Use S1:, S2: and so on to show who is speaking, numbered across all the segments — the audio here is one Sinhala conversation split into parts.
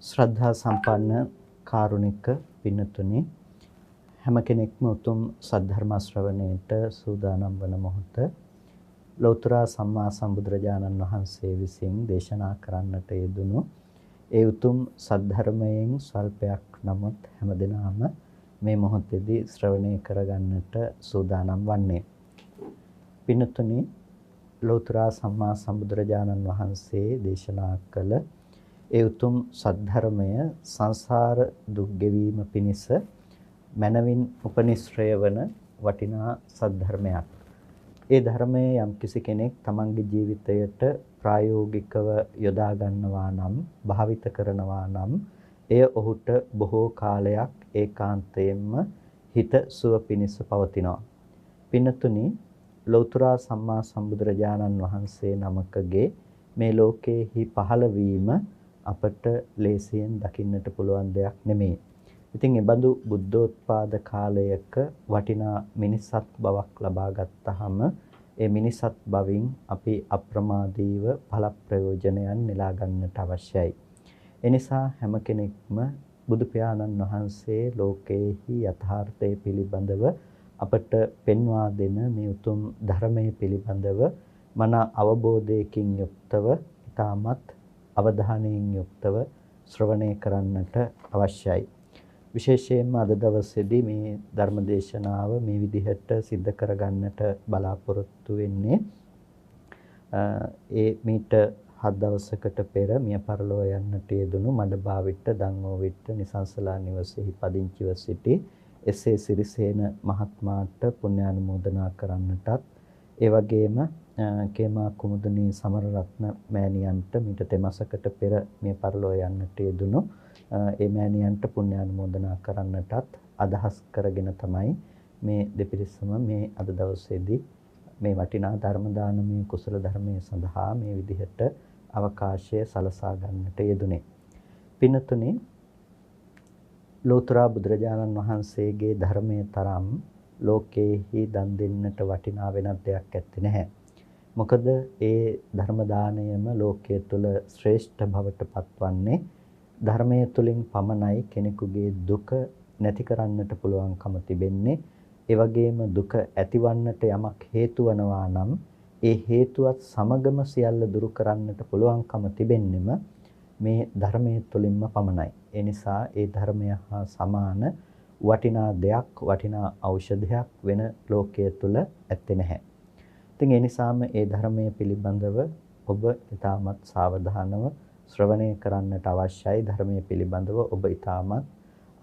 S1: ශ්‍රද්ධා සම්පන්න කාරුණික පින්නතුනි හැම කෙනෙක්ම උතුම් සද්ධර්ම ශ්‍රවණයට සූදානම් වන මොහොත ලෞතර සම්මා සම්බුදුරජාණන් වහන්සේ විසින් දේශනා කරන්නට යෙදුණු ඒ උතුම් සද්ධර්මයෙන් ස්වල්පයක් නමුත් හැමදෙනාම මේ මොහොතේදී ශ්‍රවණය කරගන්නට සූදානම් වන්නේ. පින්නතුනි ලෞතර සම්මා සම්බුදුරජාණන් වහන්සේ දේශනා කළ ඒ උතුම් සද්ධර්මය සංසාර දුක් ගෙවීම පිණිස මනවින් උපනිශ්‍රය වන වටිනා සද්ධර්මයක්. ඒ ධර්මයේ යම්කිසි කෙනෙක් තමන්ගේ ජීවිතයට ප්‍රායෝගිකව යොදා ගන්නවා නම් භාවිත කරනවා නම් එය ඔහුට බොහෝ කාලයක් ඒකාන්තයෙන්ම හිත සුව පිණිස පවතිනවා. පින්නතුනි ලෞතර සම්මා සම්බුදුරජාණන් වහන්සේ නමකගේ මේ ලෝකයේහි පහළ වීම අපට ලේසියෙන් දකින්නට පුළුවන් දෙයක් නෙමෙයි. ඉතින් ඒ බඳු බුද්ධෝත්පාද කාලයක වටිනා මිනිසත් බවක් ලබා ගත්තාම ඒ මිනිසත් බවින් අපි අප්‍රමාදීව ඵල ප්‍රයෝජනයන් නෙලා ගන්නට අවශ්‍යයි. ඒ නිසා හැම කෙනෙක්ම බුදු පියාණන් වහන්සේ ලෝකයේහි යථාර්ථය පිළිබඳව අපට පෙන්වා දෙන මේ උතුම් ධර්මයේ පිළිබඳව මන අවබෝධයකින් යුක්තව ඊටමත් අවධානයෙන් යුක්තව ශ්‍රවණය කරන්නට අවශ්‍යයි. විශේෂයෙන්ම අද දවසේදී මේ ධර්ම දේශනාව මේ විදිහට සිද්ධ කරගන්නට බලාපොරොත්තු වෙන්නේ ඒ මීට 7 දවසකට පෙර මිය පරලෝ යන්නට යෙදුණු මඩබාවිට දංගෝවිට නිසංසලා නිවසේහි පදිංචිව සිටි එස්.ඒ. සිරිසේන මහත්මයාට පුණ්‍යානුමෝදනා කරන්නටත් ඒ වගේම කේමා කුමුදුනී සමරරත්න මෑණියන්ට මීට තෙමසකට පෙර මිය පරලෝ යන්නට යෙදුණු ඒ මෑණියන්ට පුණ්‍යානුමෝදනා කරන්නටත් අදහස් කරගෙන තමයි මේ දෙපිරිසම මේ අද දවසේදී මේ වටිනා ධර්ම දානමය කුසල ධර්මයේ සඳහා මේ විදිහට අවකාශය සලසා ගන්නට යෙදුනේ. පින්නතුනි ලෝතර බුදුරජාණන් වහන්සේගේ ධර්මයේ තරම් ලෝකේහි දන් දෙන්නට වටිනා වෙනත් දෙයක් ඇත්තේ නැහැ. මොකද ඒ ධර්ම දානයම ලෝකයේ තුල ශ්‍රේෂ්ඨ බවට පත්වන්නේ ධර්මයේ තුලින් පමණයි කෙනෙකුගේ දුක නැති කරන්නට පුළුවන්කම තිබෙන්නේ. ඒ වගේම දුක ඇතිවන්නට යමක් හේතු වනවා නම් ඒ හේතුවත් සමගම සියල්ල දුරු කරන්නට පුළුවන්කම තිබෙන්නෙම මේ ධර්මයේ තුලින්ම පමණයි. ඒ නිසා ඒ ධර්මය හා සමාන වටිනා දෙයක් වටිනා ඖෂධයක් වෙන ලෝකයේ තුල ඇත්තේ නැහැ. ඉතින් ඒ නිසාම ඒ ධර්මයේ පිළිබඳව ඔබ ඊටමත් සාවධානව ශ්‍රවණය කරන්නට අවශ්‍යයි. ධර්මයේ පිළිබඳව ඔබ ඊටමත්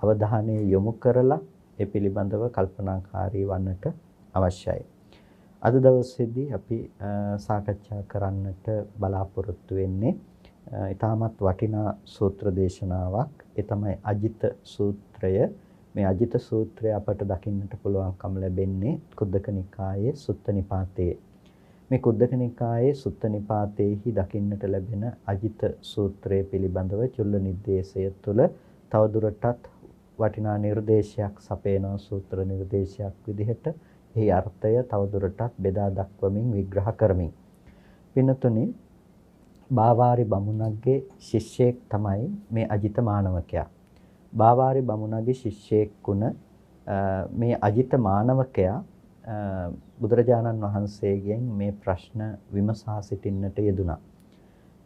S1: අවධානය යොමු කරලා ඒ පිළිබඳව කල්පනාකාරී වන්නට අවශ්‍යයි. අද දවසේදී අපි සාකච්ඡා කරන්නට බලාපොරොත්තු වෙන්නේ ඊටමත් වටිනා සූත්‍ර දේශනාවක්. ඒ තමයි අජිත සූත්‍රය. මේ අජිත සූත්‍රය අපට දකින්නට පුළුවන්කම ලැබෙන්නේ කුද්දක නිකායේ සුත්ත නිපාතයේ. මේ කුද්දක නිකායේ සුත්ත නිපාතයේහි දකින්නට ලැබෙන අජිත සූත්‍රය පිළිබඳව චුල්ල නිर्देशය තුළ තවදුරටත් වටිනා නිර්දේශයක් සපයන සූත්‍ර නිර්දේශයක් විදිහට එහි අර්ථය තවදුරටත් බෙදා දක්වමින් විග්‍රහ කරමින්. පින්නතුනි බාවාරි බමුණගේ ශිෂ්‍යයෙක් තමයි මේ අජිත මානවකයා. බාවාරි බමුණගේ ශිෂ්‍යයෙක් වුණ මේ අජිත මානවකයා බුදුරජාණන් වහන්සේගෙන් මේ ප්‍රශ්න විමසා සිටින්නට යෙදුණා.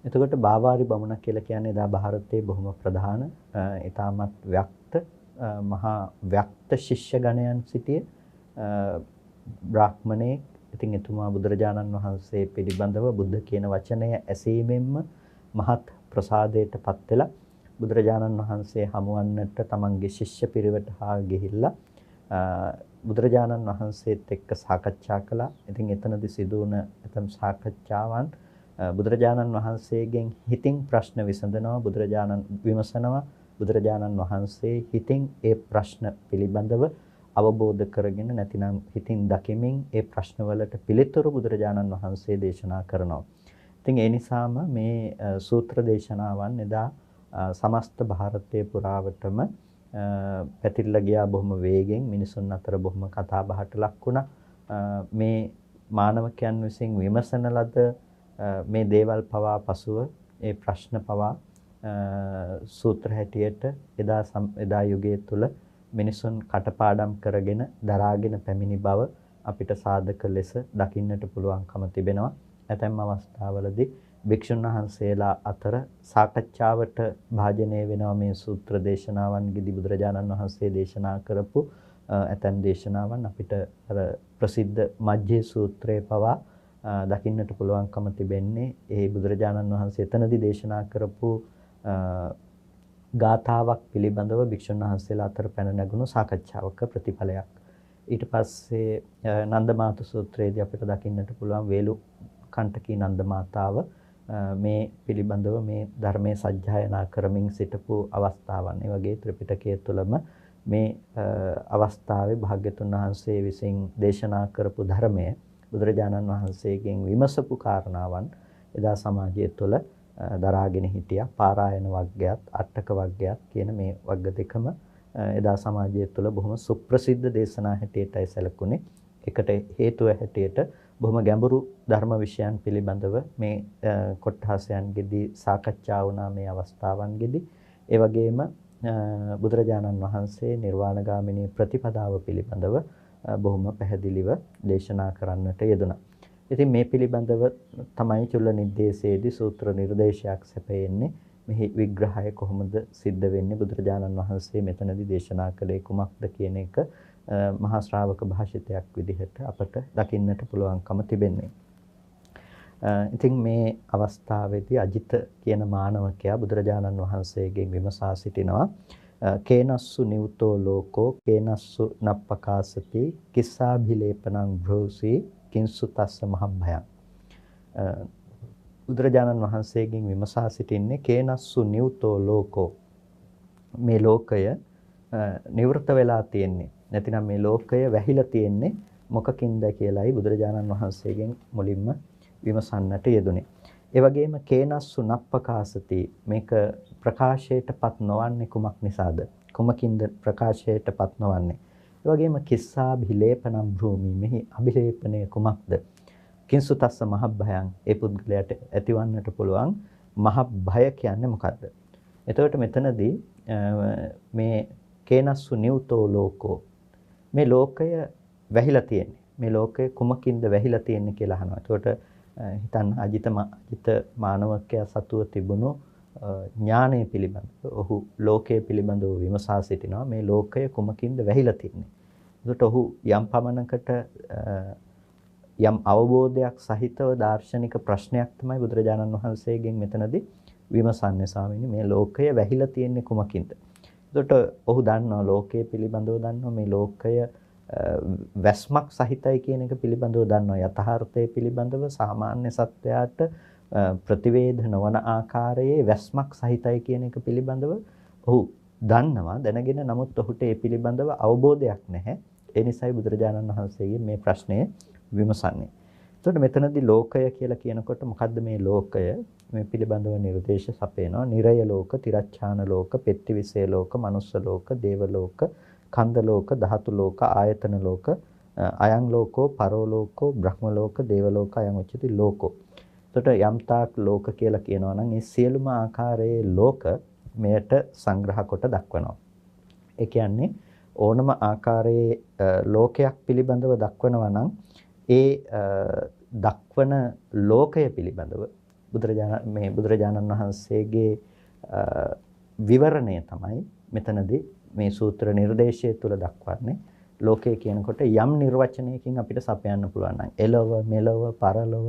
S1: එතකොට බාවාරි බමුණ කියලා කියන්නේ දා ಭಾರತයේ බොහොම ප්‍රධාන ඊටමත් ව්‍යක්ත මහා ව්‍යක්ත ශිෂ්‍ය ගණයන් සිටියේ බ්‍රාහ්මණයෙක්. ඉතින් එතුමා බුදුරජාණන් වහන්සේ පිළිබඳව බුද්ධ කියන වචනය ඇසීමෙන්ම මහත් ප්‍රසාදයටපත් වෙලා බුදුරජාණන් වහන්සේ හමුවන්නට තමන්ගේ ශිෂ්‍ය පිරිවට හා ගිහිල්ලා බුදුරජාණන් වහන්සේත් එක්ක සාකච්ඡා කළා. ඉතින් එතනදී සිදු වුණ ඇතම් සාකච්ඡාවන් බුදුරජාණන් වහන්සේගෙන් හිතින් ප්‍රශ්න විසඳනවා, බුදුරජාණන් විමසනවා. බුදුරජාණන් වහන්සේ හිතින් ඒ ප්‍රශ්න පිළිබඳව අවබෝධ කරගෙන නැතිනම් හිතින් දකිමින් ඒ ප්‍රශ්නවලට පිළිතුරු බුදුරජාණන් වහන්සේ දේශනා කරනවා. ඉතින් ඒ නිසාම මේ සූත්‍ර දේශනාවන් එදා සමස්ත ಭಾರತයේ පුරාවටම පැතිරලා ගියා බොහොම වේගෙන්. මිනිසුන් අතර බොහොම කතා බහට ලක් වුණා. මේ මානවකයන් විසින් විමසන ලද මේ දේවල් පවා පසුව ඒ ප්‍රශ්න පවා සූත්‍ර හැටියට එදා යුගයේ තුල මිනිසුන් කටපාඩම් කරගෙන දරාගෙන පැමිණි බව අපිට සාධක ලෙස දකින්නට පුළුවන්කම තිබෙනවා. ඇතැම් අවස්ථාවලදී භික්ෂුන් වහන්සේලා අතර සාකච්ඡාවට භාජනය වෙනවා මේ සූත්‍ර දේශනාවන්ගෙදී බුදුරජාණන් වහන්සේ දේශනා කරපු ඇතැම් දේශනාවන් අපිට අර ප්‍රසිද්ධ මජ්ජේ සූත්‍රයේ පවා දකින්නට පුළුවන්කම තිබෙන්නේ ඒ බුදුරජාණන් වහන්සේ එතනදී දේශනා කරපු ගාථාවක් පිළිබඳව භික්ෂුන් වහන්සේලා අතර පැන නැගුණු සාකච්ඡාවක ප්‍රතිඵලයක්. ඊට පස්සේ නන්දමාතු සූත්‍රයේදී අපිට දකින්නට පුළුවන් වේලු කණ්ඨකී නන්දමාතාව මේ පිළිබඳව මේ ධර්මයේ සජ්ජායනා කරමින් සිටපු අවස්ථාවන්. ඒ වගේ ත්‍රිපිටකයේ තුලම මේ අවස්ථාවේ භාග්‍යතුන් වහන්සේ විසින් දේශනා කරපු ධර්මය බුදුරජාණන් වහන්සේගෙන් විමසපු කාරණාවන් එදා සමාජය තුළ දරාගෙන හිටියා. පාරායන වග්ගයත් අට්ඨක වග්ගයත් කියන මේ වග්ග දෙකම එදා සමාජය තුළ බොහොම සුප්‍රසිද්ධ දේශනා හැටියටයි සැලකුණේ. ඒකට හේතුව හැටියට බොහොම ගැඹුරු ධර්ම විෂයන් පිළිබඳව මේ කොට්ඨාසයන්ගෙදී සාකච්ඡා වුණා මේ අවස්ථාවන්ගෙදී. ඒ වගේම බුදුරජාණන් වහන්සේ නිර්වාණගාමිනී ප්‍රතිපදාව පිළිබඳව බොහොම පැහැදිලිව දේශනා කරන්නට යෙදුණා. ඉතින් මේ පිළිබඳව තමයි චුල්ල නිर्देशයේදී සූත්‍ර නිර්දේශයක් සැපයෙන්නේ. මෙහි විග්‍රහය කොහොමද සිද්ධ වෙන්නේ, බුදුරජාණන් වහන්සේ මෙතනදී දේශනා කළේ කුමක්ද කියන එක මහා ශ්‍රාවක භාෂිතයක් විදිහට අපට දකින්නට පුළුවන්කම තිබෙන්නේ. ඉතින් මේ අවස්ථාවේදී අජිත කියන මානවකයා බුදුරජාණන් වහන්සේගෙන් විමසා සිටිනවා. කේනස්සු නිව්තෝ ලෝකෝ කේනස්සු නප්පකාසති කිස්සාභිලේපනං භ්‍රෝසි කිංසු තස්ස මහභයං. බුදුරජාණන් වහන්සේගෙන් විමසා සිටින්නේ කේනස්සු නිව්තෝ ලෝකෝ, මේ ලෝකය නිවෘත වෙලා තියෙන්නේ නැතිනම් මේ ලෝකය වැහිලා තියෙන්නේ මොකකින්ද කියලායි බුදුරජාණන් වහන්සේගෙන් මුලින්ම විමසන්නට යෙදුනේ. ඒ වගේම කේනස්සු නප්පකාසති, මේක ප්‍රකාශයටපත් නොවන්නේ කුමක් නිසාද? කුමකින්ද ප්‍රකාශයටපත් නොවන්නේ? ඒ වගේම කිස්සාභිලේපනම් භූමි, මෙහි අභිලේපනය කුමක්ද? කිංසු තස්ස මහභයං, ඒ පුද්ගලයාට ඇතිවන්නට පුළුවන් මහ භය කියන්නේ මොකද්ද? එතකොට මෙතනදී මේ කේනස්සු නිව්තෝ ලෝකෝ, මේ ලෝකය වැහිලා තියෙන්නේ, මේ ලෝකය කුමකින්ද වැහිලා තියෙන්නේ කියලා අහනවා. එතකොට හිතන්න අජිත මානවකයා සතුව තිබුණු ඥානය පිළිබඳව ඔහු ලෝකයේ පිළිබඳව විමසා සිටිනවා. මේ ලෝකය කුමකින්ද වැහිලා තියෙන්නේ? එතකොට ඔහු යම් පමණකට යම් අවබෝධයක් සහිතව දාර්ශනික ප්‍රශ්නයක් තමයි බුදුරජාණන් වහන්සේගෙන් මෙතනදී විමසන්නේ. ස්වාමීනි, මේ ලෝකය වැහිලා තියෙන්නේ කුමකින්ද? එතකොට ඔහු දන්නවා, ලෝකයේ පිළිබඳව දන්නවා, මේ ලෝකය වැස්මක් සහිතයි කියන එක පිළිබඳව දන්නවා. යථාර්ථයේ පිළිබඳව සාමාන්‍ය සත්වයාට ප්‍රතිවේධ නොවන ආකාරයේ වැස්මක් සහිතයි කියන එක පිළිබඳව ඔහු දන්නවා. දැනගෙන නමුත් ඔහුට ඒ පිළිබඳව අවබෝධයක් නැහැ. ඒ නිසායි බුදුරජාණන් වහන්සේගේ මේ ප්‍රශ්නය විමසන්නේ. එතකොට මෙතනදී ලෝකය කියලා කියනකොට මොකද්ද මේ ලෝකය? මේ පිළිබඳව නිර්දේශ සපයනවා. නිරය ලෝක, තිරච්ඡාන ලෝක, පෙත්තිවිසේ ලෝක, මනුස්ස ලෝක, දේව ලෝක, කන්ද ලෝක, ධාතු ලෝක, ආයතන ලෝක, අයං ලෝකෝ, පරෝ ලෝකෝ, බ්‍රහ්ම ලෝක, දේව ලෝක, අයං උච්චති ලෝකෝ. එතකොට යම්තාක් ලෝක කියලා කියනවා නම් ඒ සියලුම ආකාරයේ ලෝක මෙයට සංග්‍රහ කොට දක්වනවා. ඒ කියන්නේ ඕනම ආකාරයේ ලෝකයක් පිළිබඳව දක්වනවා නම් ඒ දක්වන ලෝකය පිළිබඳව බුදුරජාණන් වහන්සේගේ විවරණය තමයි මෙතනදී මේ සූත්‍ර නිර්දේශය තුළ දක්වන්නේ. ලෝකය කියනකොට යම් නිර්වචනයකින් අපිට සපයන්න පුළුවන් නම් එළව, මෙලව, පරලොව,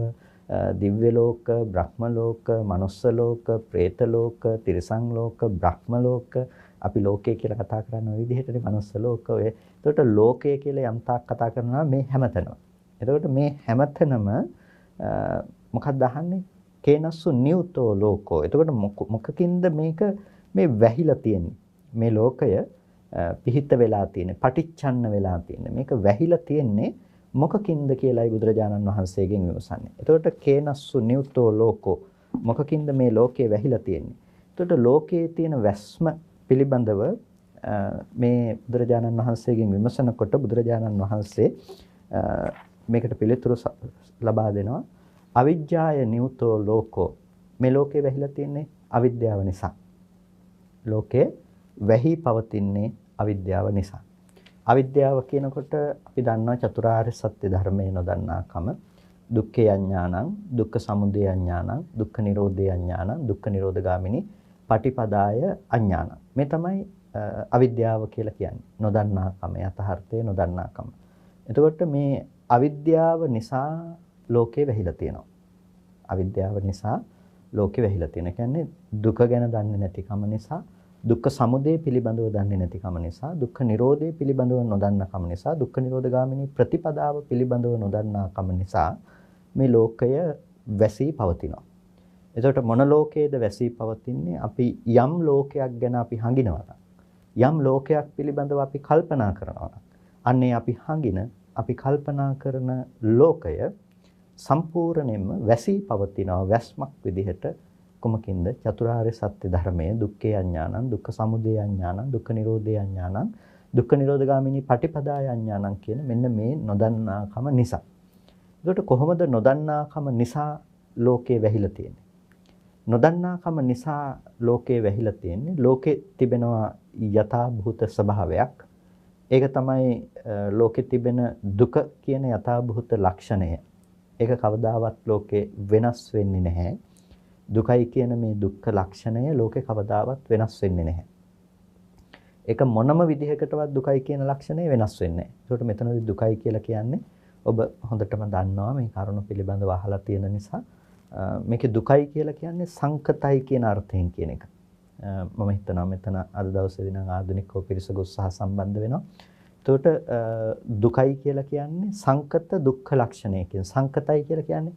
S1: දිව්‍ය ලෝක, බ්‍රහ්ම ලෝක, මනුස්ස ලෝක, പ്രേත ලෝක, තිරිසන් ලෝක, බ්‍රහ්ම ලෝක, අපි ලෝකය කියලා කතා කරන ওই විදිහටනේ මනුස්ස ලෝක ඔය. එතකොට ලෝකය කියලා යම් තාක් කතා කරනවා මේ හැමතැනම. එතකොට මේ හැමතැනම මොකක්ද අහන්නේ? කේනස්සු නිව්තෝ ලෝකෝ. එතකොට මොකකින්ද මේක මේ වැහිලා තියෙන්නේ? මේ ලෝකය පිහිට වෙලා තියෙන්නේ, පටිච්චන්න වෙලා තියෙන්නේ. මේක වැහිලා තියෙන්නේ මොකකින්ද කියලායි බුදුරජාණන් වහන්සේගෙන් විමසන්නේ. එතකොට කේනස්සු නිව්තෝ ලෝකෝ, මොකකින්ද මේ ලෝකය වැහිලා තියෙන්නේ? එතකොට ලෝකයේ තියෙන වැස්ම පිළිබඳව මේ බුදුරජාණන් වහන්සේගෙන් විමසනකොට බුදුරජාණන් වහන්සේ මේකට පිළිතුරු ලබා දෙනවා. අවිජ්ජාය නිව්තෝ ලෝකෝ, මේ ලෝකේ වැහිලා තියෙන්නේ අවිද්‍යාව නිසා. ලෝකේ වැහි පවතින්නේ අවිද්‍යාව නිසා. අවිද්‍යාව කියනකොට අපි දන්නවා චතුරාර්ය සත්‍ය ධර්මය නොදන්නාකම, දුක්ඛේ අඥානං, දුක්ඛ සමුදය අඥානං, දුක්ඛ නිරෝධේ අඥානං, දුක්ඛ නිරෝධගාමිනී පටිපදාය අඥානං. මේ තමයි අවිද්‍යාව කියලා කියන්නේ. නොදන්නාකම, යථාර්ථය නොදන්නාකම. එතකොට මේ අවිද්‍යාව නිසා ලෝකේ වැහිලා තියෙනවා. අවිද්‍යාව නිසා ලෝකේ වැහිලා තියෙන. කියන්නේ දුක ගැන දන්නේ නැතිකම නිසා, දුක්ඛ සමුදය පිළිබඳව දන්නේ නැතිකම නිසා, දුක්ඛ නිරෝධය පිළිබඳව නොදන්නාකම නිසා, දුක්ඛ නිරෝධගාමිනී ප්‍රතිපදාව පිළිබඳව නොදන්නාකම නිසා මේ ලෝකය වැසී පවතිනවා. එතකොට මොන ලෝකයේද වැසී පවතින්නේ? අපි යම් ලෝකයක් ගැන අපි හඟිනවා. යම් ලෝකයක් පිළිබඳව අපි කල්පනා කරනවා. අන්නේ අපි හඟින, අපි කල්පනා කරන ලෝකය සම්පූර්ණයෙන්ම වැසී පවතිනවා වැස්මක් විදිහට. කොමකින්ද? චතුරාර්ය සත්‍ය ධර්මයේ දුක්ඛේ අඥානං, දුක්ඛ සමුදය අඥානං, දුක්ඛ නිරෝධේ අඥානං, දුක්ඛ නිරෝධගාමිනී පටිපදාය අඥානං කියන මෙන්න මේ නොදන්නාකම නිසා. ඒකට කොහොමද නොදන්නාකම නිසා ලෝකේ වැහිලා තියෙන්නේ? නොදන්නාකම නිසා ලෝකේ වැහිලා තියෙන්නේ. ලෝකේ තිබෙනවා යථා භූත ස්වභාවයක්. ඒක තමයි ලෝකේ තිබෙන දුක කියන යථා භූත ලක්ෂණය. ඒක කවදාවත් ලෝකේ වෙනස් වෙන්නේ නැහැ. දුකයි කියන මේ දුක්ඛ ලක්ෂණය ලෝකේ කවදාවත් වෙනස් වෙන්නේ නැහැ. ඒක මොනම විදිහකටවත් දුකයි කියන ලක්ෂණය වෙනස් වෙන්නේ නැහැ. ඒකට මෙතනදී දුකයි කියලා කියන්නේ ඔබ හොඳටම දන්නවා මේ කරුණ පිළිබඳව අහලා තියෙන නිසා. මේකේ දුකයි කියලා කියන්නේ සංකතයි කියන අර්ථයෙන් කියන එක. මම හිතනවා මෙතන අද දවසේදී නම් ආධුනිකව පිරිසක උත්සාහ සම්බන්ධ වෙනවා. එතකොට දුකයි කියලා කියන්නේ සංකත දුක්ඛ ලක්ෂණය කියන. සංකතයි කියලා කියන්නේ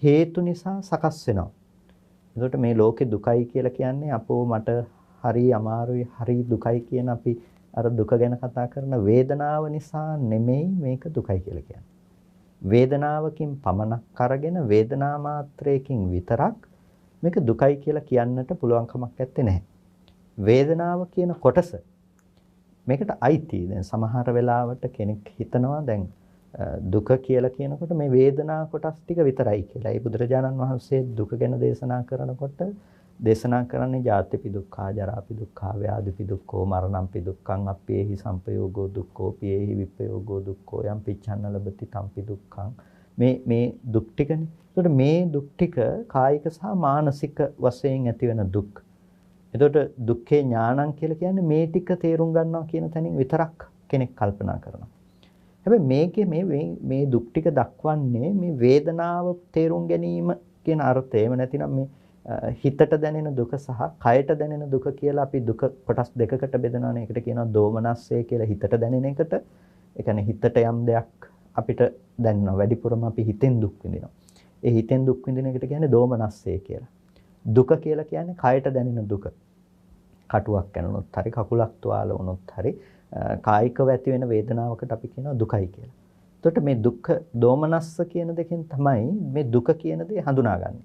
S1: හේතු නිසා සකස් වෙනවා. එතකොට මේ ලෝකේ දුකයි කියලා කියන්නේ අපෝ මට හරි අමාරුයි හරි දුකයි කියන අපි අර දුක ගැන කතා කරන වේදනාව නිසා නෙමෙයි මේක දුකයි කියලා කියන්නේ. වේදනාවකින් පමණක් අරගෙන වේදනා මාත්‍රයකින් විතරක් මේක දුකයි කියලා කියන්නට පුළුවන් කමක් නැත්තේ නැහැ. වේදනාව කියන කොටස මේකට අයිති. දැන් සමහර වෙලාවට කෙනෙක් හිතනවා දැන් දුක කියලා කියනකොට මේ වේදනා කොටස් ටික විතරයි කියලා. ඒ බුදුරජාණන් වහන්සේ දුක ගැන දේශනා කරනකොට දේශනා කරන්නේ ජාතිපි දුක්ඛා, ජරාපි දුක්ඛා, ව්‍යාධිපි දුක්ඛෝ, මරණම්පි දුක්ඛං, අප්පේහි සම්පයෝගෝ දුක්ඛෝ, පියේහි විපයෝගෝ දුක්ඛෝ, යම් පිච්ඡන්න ලබති තම්පි දුක්ඛං. මේ දුක් ටිකනේ. ඒකට මේ දුක් ටික කායික සහ මානසික වශයෙන් ඇතිවෙන දුක්. එතකොට දුක්ඛේ ඥානං කියලා කියන්නේ මේ ටික තේරුම් ගන්නවා කියන තැනින් විතරක් කෙනෙක් කල්පනා කරනවා. හැබැයි මේකේ මේ දුක් ටික දක්වන්නේ මේ වේදනාව තේරුම් ගැනීම කියන අර්ථය. එහෙම නැතිනම් මේ හිතට දැනෙන දුක සහ කයට දැනෙන දුක කියලා අපි දුක කොටස් දෙකකට බෙදනවානේ. ඒකට කියනවා දෝමනස්සය කියලා හිතට දැනෙන එකට. ඒ කියන්නේ හිතට යම් දෙයක් අපිට දැනෙනවා. වැඩිපුරම අපි හිතෙන් දුක් විඳිනවා. ඒ හිතෙන් දුක් විඳින එකට කියන්නේ දෝමනස්සය කියලා. දුක කියලා කියන්නේ කයට දැනෙන දුක. කටුවක් කනනොත් හරි, කකුලක් තුවාල වුණොත් හරි කායිකව ඇති වෙන වේදනාවකට අපි කියනවා දුකයි කියලා. එතකොට මේ දුක්ඛ දෝමනස්ස කියන දෙකෙන් තමයි මේ දුක කියන දේ හඳුනාගන්නේ.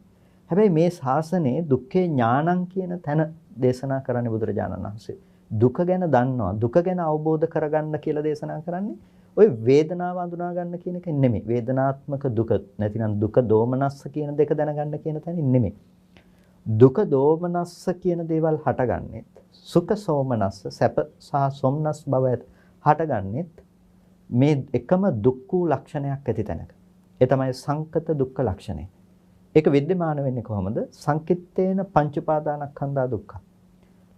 S1: හැබැයි මේ ශාසනයේ දුක්ඛේ ඥානං කියන තැන දේශනා කරන්නේ බුදුරජාණන් වහන්සේ. දුක ගැන දන්නවා, දුක ගැන අවබෝධ කරගන්න කියලා දේශනා කරන්නේ ওই වේදනාව හඳුනා ගන්න කියන එක නෙමෙයි. වේදනාත්මක දුක නැතිනම් දුක දෝමනස්ස කියන දෙක දැනගන්න කියන තැනින් නෙමෙයි. දුක දෝමනස්ස කියන දේවල් හටගන්නෙත් සුඛ සෝමනස්ස සැප සහ සොම්නස් බව හටගන්නෙත් මේ එකම දුක්ඛ ලක්ෂණයක් ඇති තැනක. ඒ තමයි සංකත දුක්ඛ ලක්ෂණය. ඒක विद्यमान වෙන්නේ කොහොමද? සංකිට්ඨේන පංච උපාදානස්කන්ධා දුක්ඛ.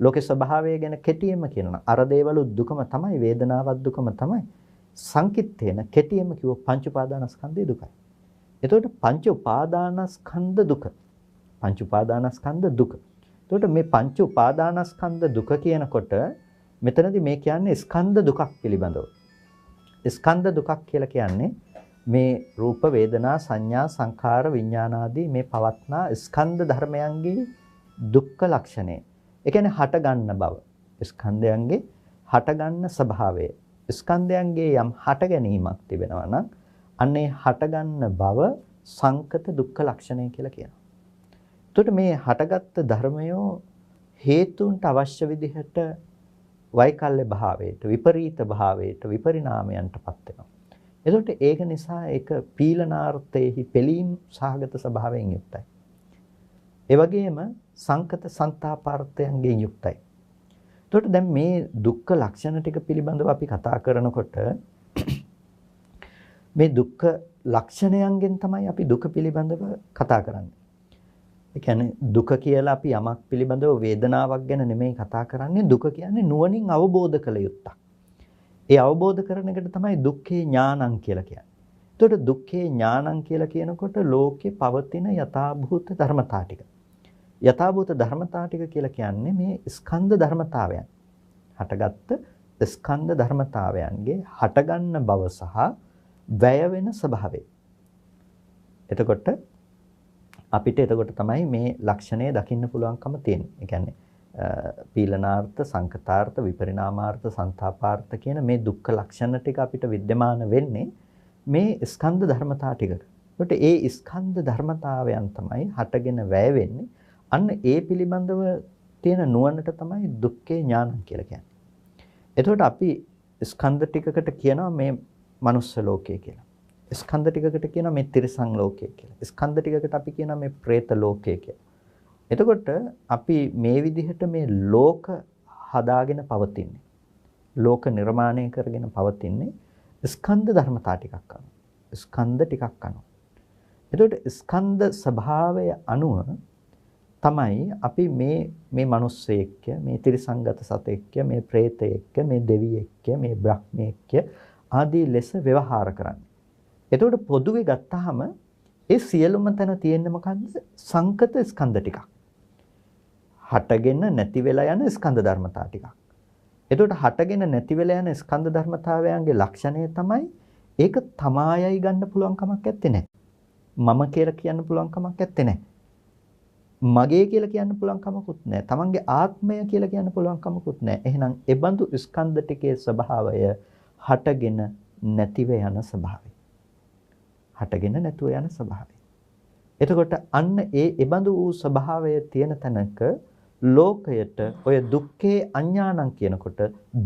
S1: ලෝකේ ස්වභාවය ගැන කෙටියෙන්ම කියනවා. අර දේවලු දුකම තමයි, වේදනාවක් දුකම තමයි. සංකිට්ඨේන කෙටියෙන්ම කිව්ව පංච උපාදානස්කන්ධේ දුකයි. එතකොට පංච උපාදානස්කන්ධ දුක. පංච උපාදානස්කන්ධ දුක. එතකොට මේ පංච උපාදානස්කන්ධ දුක කියනකොට මෙතනදී මේ කියන්නේ ස්කන්ධ දුකක් පිළිබඳව. ස්කන්ධ දුකක් කියලා කියන්නේ මේ රූප වේදනා සංඥා සංඛාර විඥාන ආදී මේ පවත්නා ස්කන්ධ ධර්මයන්ගේ දුක්ඛ ලක්ෂණය. ඒ කියන්නේ හට ගන්න බව. ස්කන්ධයන්ගේ හට ගන්න ස්වභාවය. ස්කන්ධයන්ගේ යම් හට ගැනීමක් තිබෙනවා නම් අන්නේ හට ගන්න බව සංකත දුක්ඛ ලක්ෂණය කියලා කියනවා. එතකොට මේ හටගත් ධර්මයෝ හේතුන්ට අවශ්‍ය විදිහට වෛකල්‍ය භාවයට, විපරීත භාවයට, විපරිණාමයන්ටපත් වෙනවා. එතකොට ඒක නිසා ඒක පීලනාර්ථයේහි පෙළීම් සහගත ස්වභාවයෙන් යුක්තයි. ඒ වගේම සංකත සංතාපාර්ථයන්ගෙන් යුක්තයි. එතකොට දැන් මේ දුක්ඛ ලක්ෂණ ටික පිළිබඳව අපි කතා කරනකොට මේ දුක්ඛ ලක්ෂණයන්ගෙන් තමයි අපි දුක පිළිබඳව කතා කරන්නේ. ඒ කියන්නේ දුක කියලා අපි යමක් පිළිබඳව වේදනාවක් ගැන නෙමෙයි කතා කරන්නේ. දුක කියන්නේ නුවණින් අවබෝධ කළ යුත්තක්. ඒ අවබෝධ කරන එකට තමයි දුක්ඛේ ඥානං කියලා කියන්නේ. එතකොට දුක්ඛේ ඥානං කියලා කියනකොට ලෝකේ පවතින යථාභූත ධර්මතා ටික. යථාභූත ධර්මතා ටික කියලා කියන්නේ මේ ස්කන්ධ ධර්මතාවයන්. හටගත්ත ස්කන්ධ ධර්මතාවයන්ගේ හටගන්න බව සහ වැය වෙන ස්වභාවය. එතකොට අපිට එතකොට තමයි මේ ලක්ෂණය දකින්න පුළුවන්කම තියෙන්නේ. ඒ කියන්නේ පීලනාර්ථ, සංකතාර්ථ, විපරිණාමාර්ථ, සංතාපාර්ථ කියන මේ දුක්ඛ ලක්ෂණ ටික අපිට विद्यमान වෙන්නේ මේ ස්කන්ධ ධර්මතා ටිකක. ඒකට ඒ ස්කන්ධ ධර්මතාවයන් තමයි හටගෙන වැය වෙන්නේ. අන්න ඒ පිළිබඳව තියෙන නුවණට තමයි දුක්ඛේ ඥානං කියලා කියන්නේ. එතකොට අපි ස්කන්ධ ටිකකට කියනවා මේ මනුස්ස ලෝකය කියලා. ස්කන්ධ ටිකකට කියනවා මේ තිරිසන් ලෝකය කියලා. ස්කන්ධ ටිකකට අපි කියනවා මේ പ്രേත ලෝකය කියලා. එතකොට අපි මේ විදිහට මේ ලෝක හදාගෙන පවතින්නේ. ලෝක නිර්මාණය කරගෙන පවතින්නේ ස්කන්ධ ධර්මතා ටිකක් අනුව. ස්කන්ධ ටිකක් අනුව. එතකොට ස්කන්ධ ස්වභාවය අනුව තමයි අපි මේ මිනිස්සෙක්ක, මේ තිරිසංගත සතෙක්ක, මේ പ്രേතයෙක්ක, මේ දෙවියෙක්ක, මේ බ්‍රහ්මයෙක්ක ආදී ලෙස ව්‍යවහාර කරන්නේ. එතකොට පොදුවේ ගත්තාම ඒ සියලුම තැන තියෙන්නේ මොකද්ද? සංකත ස්කන්ධ ටිකක්. හටගෙන නැති වෙලා යන ස්කන්ධ ධර්මතා ටිකක්. එතකොට හටගෙන නැති වෙලා යන ස්කන්ධ ධර්මතාවයන්ගේ ලක්ෂණය තමයි ඒක තමායයි ගන්න පුළුවන් කමක් නැත්තේ නෑ. මම කියලා කියන්න පුළුවන් කමක් නැත්තේ නෑ. මගේ කියලා කියන්න පුළුවන් කමකුත් නෑ. තමන්ගේ ආත්මය කියලා කියන්න පුළුවන් කමකුත් නෑ. එහෙනම් ඒ බඳු ස්කන්ධ ටිකේ ස්වභාවය හටගෙන නැතිව යන ස්වභාවය. හටගෙන නැතුව යන ස්වභාවය. එතකොට අන්න ඒ බඳු වූ ස්වභාවය තියෙන තැනක ලෝකයට ඔය දුක්ඛේ අඥානං කියනකොට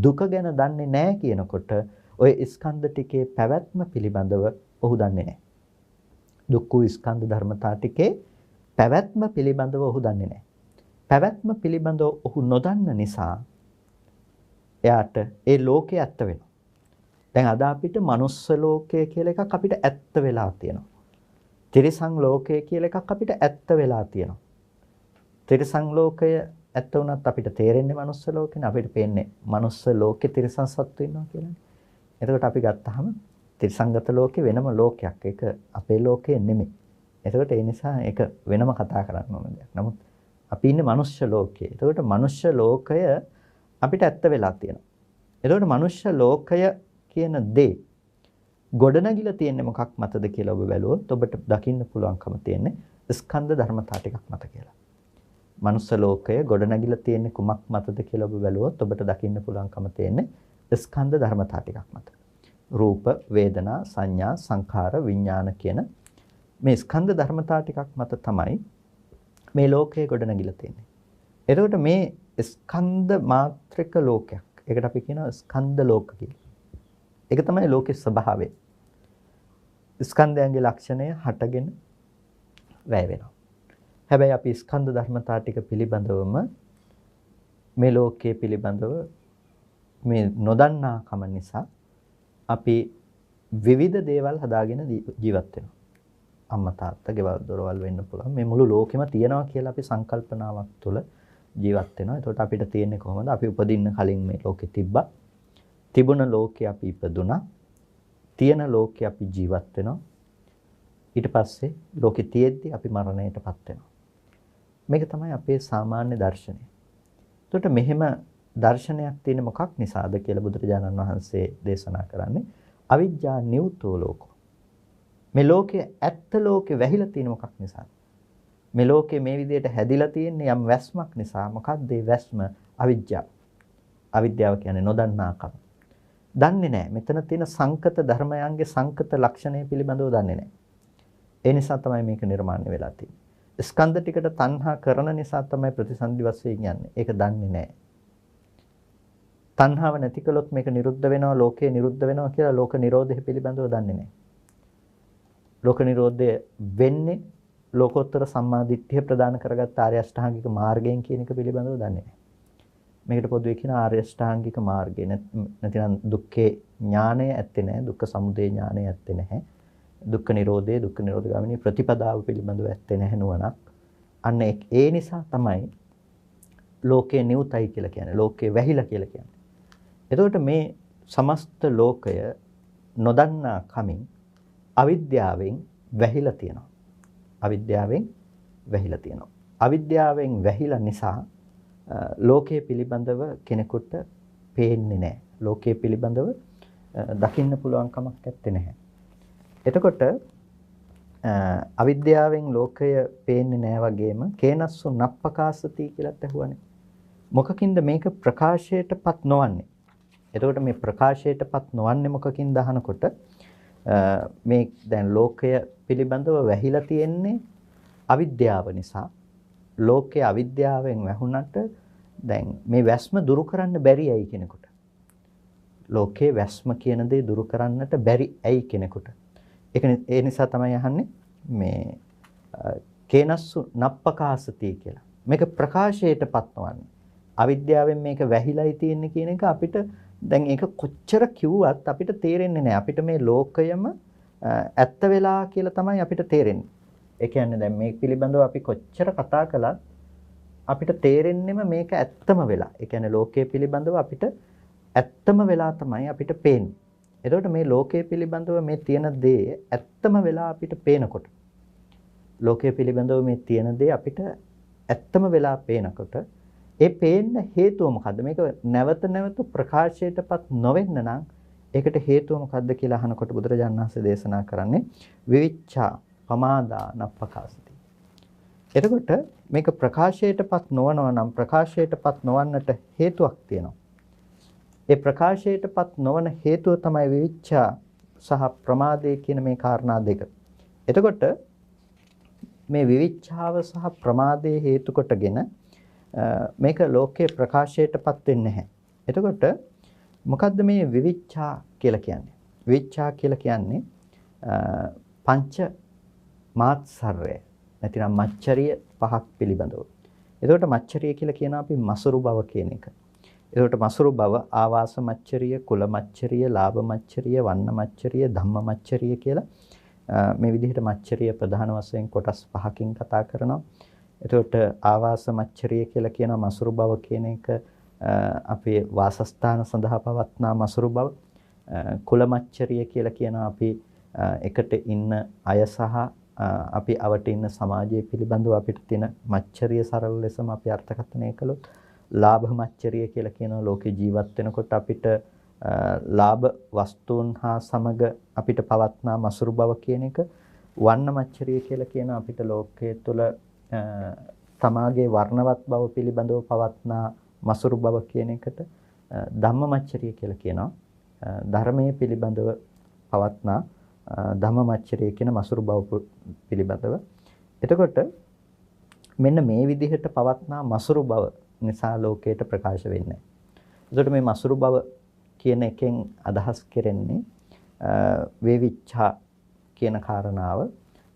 S1: දුක ගැන දන්නේ නැහැ කියනකොට ඔය ස්කන්ධ ටිකේ පැවැත්ම පිළිබඳව ඔහු දන්නේ නැහැ. දුක්ඛ ස්කන්ධ ධර්මතා ටිකේ පැවැත්ම පිළිබඳව ඔහු දන්නේ නැහැ. පැවැත්ම පිළිබඳව ඔහු නොදන්න නිසා එයාට ඒ ලෝකේ ඇත්ත වෙනවා. දැන් අද අපිට මනුස්ස ලෝකය කියලා එකක් අපිට ඇත්ත වෙලා තියෙනවා. තිරිසන් ලෝකය කියලා එකක් අපිට ඇත්ත වෙලා තියෙනවා. තිරිසන් ලෝකය ඇත්ත වුණත් අපිට තේරෙන්නේ මනුස්ස ලෝකේනේ. අපිට පේන්නේ මනුස්ස ලෝකේ තිරිසන් සත්තු ඉන්නවා කියලානේ. එතකොට අපි ගත්තාම තිරිසන්ගත ලෝකේ වෙනම ලෝකයක්. ඒක අපේ ලෝකේ නෙමෙයි. එතකොට ඒ නිසා ඒක වෙනම කතා කරන්න ඕන දෙයක්. නමුත් අපි ඉන්නේ මනුස්ස ලෝකයේ. එතකොට මනුස්ස ලෝකය අපිට ඇත්ත වෙලා තියෙනවා. එතකොට මනුස්ස ලෝකය කියන දේ ගොඩනැගිලා තියෙන්නේ මොකක් මතද කියලා ඔබ බැලුවොත් ඔබට දකින්න පුළුවන්කම තියෙන්නේ ස්කන්ධ ධර්මතා ටිකක් මත කියලා. මනුස්ස ලෝකය ගොඩනැගිලා තියෙන්නේ කුමක් මතද කියලා ඔබ බැලුවොත් ඔබට දකින්න පුළුවන්කම තියෙන්නේ ස්කන්ධ ධර්මතා ටිකක් මත. රූප, වේදනා, සංඥා, සංඛාර, විඥාන කියන මේ ස්කන්ධ ධර්මතා ටිකක් මත තමයි මේ ලෝකය ගොඩනැගිලා තියෙන්නේ. එතකොට මේ ස්කන්ධ මාත්‍රික ලෝකයක්. ඒකට අපි කියනවා ස්කන්ධ ලෝක කියලා. ඒක තමයි ලෝකේ ස්වභාවය. ස්කන්ධයන්ගේ ලක්ෂණය හටගෙන වැය වෙනවා. හැබැයි අපි ස්කන්ධ ධර්මතා ටික පිළිබඳවම මේ ලෝකයේ පිළිබඳව මේ නොදන්නා කම නිසා අපි විවිධ දේවල් හදාගෙන ජීවත් වෙනවා. අම්මා තාත්තා ගෙවල් දොරවල් වෙන්න පුළුවන්. මේ මුළු ලෝකෙම තියෙනවා කියලා අපි සංකල්පනාවක් තුළ ජීවත් වෙනවා. එතකොට අපිට තියෙන්නේ කොහොමද? අපි උපදින්න කලින් මේ ලෝකෙ තිබ්බා. තිබුණ ලෝකේ අපි ඉපදුනා. තියෙන ලෝකේ අපි ජීවත් වෙනවා. ඊට පස්සේ ලෝකෙ තියෙද්දි අපි මරණයටපත් වෙනවා. මේක තමයි අපේ සාමාන්‍ය දර්ශනය. එතකොට මෙහෙම දර්ශනයක් තියෙන මොකක් නිසාද කියලා බුදුරජාණන් වහන්සේ දේශනා කරන්නේ අවිජ්ජා නියුතෝ ලෝකෝ. මේ ලෝකයේ ඇත්ත ලෝකේ වැහිලා තියෙන මොකක් නිසාද? මේ ලෝකේ මේ විදිහට හැදිලා තියෙන්නේ යම් වැස්මක් නිසා. මොකක්ද ඒ වැස්ම? අවිජ්ජාව. අවිද්‍යාව කියන්නේ නොදන්නාකම. දන්නේ නැහැ. මෙතන තියෙන සංකත ධර්මයන්ගේ සංකත ලක්ෂණය පිළිබඳව දන්නේ නැහැ. ඒ නිසා තමයි මේක නිර්මාණය වෙලා තියෙන්නේ. ස්කන්ධ ටිකට තණ්හා කරන නිසා තමයි ප්‍රතිසන්දි වශයෙන් යන්නේ. ඒක දන්නේ නැහැ. තණ්හාව නැති කළොත් මේක නිරුද්ධ වෙනවා, ලෝකේ නිරුද්ධ වෙනවා කියලා ලෝක නිරෝධය පිළිබඳව දන්නේ නැහැ. ලෝක නිරෝධය වෙන්නේ ලෝකෝත්තර සම්මා දිට්ඨිය ප්‍රදාන කරගත් ආර්ය අෂ්ටාංගික මාර්ගයෙන් කියන එක පිළිබඳව දන්නේ නැහැ. මේකට පොදුවේ කියන ආර්ය අෂ්ටාංගික මාර්ගය නැතිනම් දුක්ඛේ ඥානය ඇත්තේ නැහැ. දුක්ඛ සමුදය ඥානය ඇත්තේ නැහැ. දුක්ඛ නිරෝධය දුක්ඛ නිරෝධ ගාමිනී ප්‍රතිපදාව පිළිබඳව ඇත්තේ නැහැ නුවණක්. අන්න ඒ නිසා තමයි ලෝකේ නිවුතයි කියලා කියන්නේ. ලෝකේ වැහිලා කියලා කියන්නේ. එතකොට මේ සමස්ත ලෝකය නොදන්නා කමින් අවිද්‍යාවෙන් වැහිලා තියෙනවා. අවිද්‍යාවෙන් වැහිලා තියෙනවා. අවිද්‍යාවෙන් වැහිලා නිසා ලෝකයේ පිළිබඳව කෙනෙකුට පේන්නේ නැහැ. ලෝකයේ පිළිබඳව දකින්න පුළුවන් කමක් නැත්තේ නැහැ. එතකොට අවිද්‍යාවෙන් ලෝකය පේන්නේ නැහැ වගේම කේනස්සු නප්පකාසති කියලාත් ඇහුවානේ. මොකකින්ද මේක ප්‍රකාශයටපත් නොවන්නේ? එතකොට මේ ප්‍රකාශයටපත් නොවන්නේ මොකකින්ද අහනකොට මේ දැන් ලෝකය පිළිබඳව වැහිලා තියෙන්නේ අවිද්‍යාව නිසා. ලෝකයේ අවිද්‍යාවෙන් වැහුණට දැන් මේ වැස්ම දුරු කරන්න බැරි ඇයි කෙනෙකුට? ලෝකයේ වැස්ම කියන දේ දුරු කරන්නට බැරි ඇයි කෙනෙකුට? ඒ නිසා තමයි අහන්නේ මේ කේනස්සු නප්පකාසති කියලා. මේක ප්‍රකාශයටපත් නොවන්නේ. අවිද්‍යාවෙන් මේක වැහිලායි තියෙන්නේ කියන එක අපිට දැන් ඒක කොච්චර කිව්වත් අපිට තේරෙන්නේ නැහැ. අපිට මේ ලෝකයම ඇත්ත වෙලා කියලා තමයි අපිට තේරෙන්නේ. ඒ කියන්නේ දැන් මේ පිළිබඳව අපි කොච්චර කතා කළත් අපිට තේරෙන්නෙම මේක ඇත්තම වෙලා. ඒ කියන්නේ ලෝකයේ පිළිබඳව අපිට ඇත්තම වෙලා තමයි අපිට පේන්නේ. එතකොට මේ ලෝකයේ පිළිබඳව මේ තියෙන දේ ඇත්තම වෙලා අපිට පේනකොට ලෝකයේ පිළිබඳව මේ තියෙන දේ අපිට ඇත්තම වෙලා පේනකොට ඒ පේන්න හේතුව මොකද්ද? මේක නැවත නැවත ප්‍රකාශයටපත් නොවෙන්න නම් ඒකට හේතුව මොකද්ද කියලා අහනකොට බුදුරජාණන් වහන්සේ දේශනා කරන්නේ විවිච්ඡා පමාදා නප්පකාසති. එතකොට මේක ප්‍රකාශයටපත් නොවනවා නම් ප්‍රකාශයටපත් නොවන්නට හේතුවක් තියෙනවා. ඒ ප්‍රකාශයටපත් නොවන හේතුව තමයි විවිච්ඡා සහ ප්‍රමාදය කියන මේ කාරණා දෙක. එතකොට මේ විවිච්ඡාව සහ ප්‍රමාදයේ හේතු කොටගෙන මේක ලෝකයේ ප්‍රකාශයටපත් වෙන්නේ නැහැ. එතකොට මොකද්ද මේ විවිච්ඡා කියලා කියන්නේ? විවිච්ඡා කියලා කියන්නේ පංච මාත්සර්ය නැතිනම් මච්චරිය පහක් පිළිබඳව. එතකොට මච්චරිය කියලා කියන අපි මසුරු බව කියන එක. එතකොට මසුරු බව ආවාස මච්චරිය, කුල මච්චරිය, ලාභ මච්චරිය, වන්න මච්චරිය, ධම්ම මච්චරිය කියලා මේ විදිහට මච්චරිය ප්‍රධාන වශයෙන් කොටස් පහකින් කතා කරනවා. එතකොට ආවාස මච්චරිය කියලා කියන මසුරු බව කියන එක අපේ වාසස්ථාන සඳහා පවත්නා මසුරු බව. කුල මච්චරිය කියලා කියන අපි එකට ඉන්න අය සහ අපි අවට ඉන්න සමාජයේ පිළිබඳව අපිට තියෙන මච්චරිය සරල ලෙසම අපි අර්ථකථනය කළොත් ලාභ මච්චරිය කියලා කියනවා ලෝකේ ජීවත් වෙනකොට අපිට ලාභ වස්තුන් හා සමග අපිට පවත්නා මසුරු බව කියන එක. වන්න මච්චරිය කියලා කියන අපිට ලෝකයේ තුල තමාගේ වර්ණවත් බව පිළිබඳව පවත්නා මසුරු බව කියන එකට ධම්ම මච්චරිය කියලා කියනවා. ධර්මයේ පිළිබඳව පවත්නා ධම්ම මච්චරිය කියන මසුරු බව පිළිබඳව. එතකොට මෙන්න මේ විදිහට පවත්නා මසුරු බව නිසා ලෝකයට ප්‍රකාශ වෙන්නේ. එතකොට මේ මසුරු බව කියන එකෙන් අදහස් කරන්නේ වේවිච්ඡා කියන කාරණාව.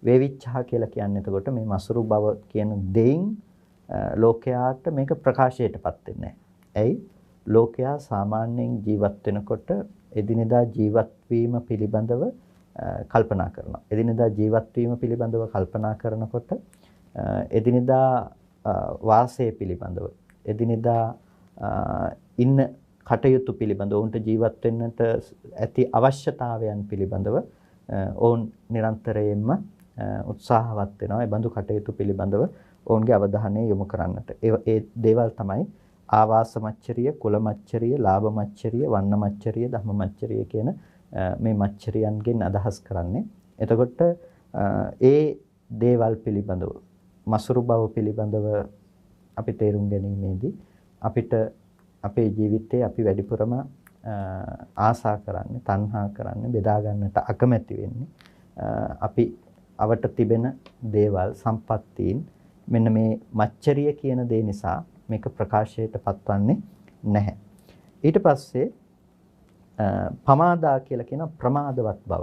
S1: වේවිච්ඡා කියලා කියන්නේ එතකොට මේ මසුරු බව කියන දෙයින් ලෝකයාට මේක ප්‍රකාශයටපත් වෙන්නේ නැහැ. ඇයි? ලෝකයා සාමාන්‍යයෙන් ජීවත් වෙනකොට එදිනෙදා ජීවත් වීම පිළිබඳව කල්පනා කරනවා. එදිනෙදා ජීවත් වීම පිළිබඳව කල්පනා කරනකොට එදිනෙදා වාසය පිළිබඳව එදිනෙදා ඉන්න කටයුතු පිළිබඳව උන්ට ජීවත් වෙන්නට ඇති අවශ්‍යතාවයන් පිළිබඳව ඔවුන් නිරන්තරයෙන්ම උත්සාහවත් වෙනවා. ඒ බඳු කටයුතු පිළිබඳව ඔවුන්ගේ අවධානය යොමු කරන්නට. ඒ දේවල් තමයි ආවාස මච්චරිය, කුල මච්චරිය, ලාභ මච්චරිය, වන්න මච්චරිය, ධම්ම මච්චරිය කියන මේ මච්චරියන්ගෙන් අදහස් කරන්නේ. එතකොට ඒ දේවල් පිළිබඳව මසුරු බව පිළිබඳව අපි තේරුම් ගැනීමේදී අපිට අපේ ජීවිතයේ අපි වැඩිපුරම ආසා කරන්නේ, තණ්හා කරන්නේ, බෙදා ගන්නට අකමැති වෙන්නේ අපි අවට තිබෙන දේවල් සම්පත්තීන් මෙන්න මේ මච්චරිය කියන දේ නිසා මේක ප්‍රකාශයට පත්වන්නේ නැහැ. ඊට පස්සේ පමාදා කියලා කියන ප්‍රමාදවත් බව.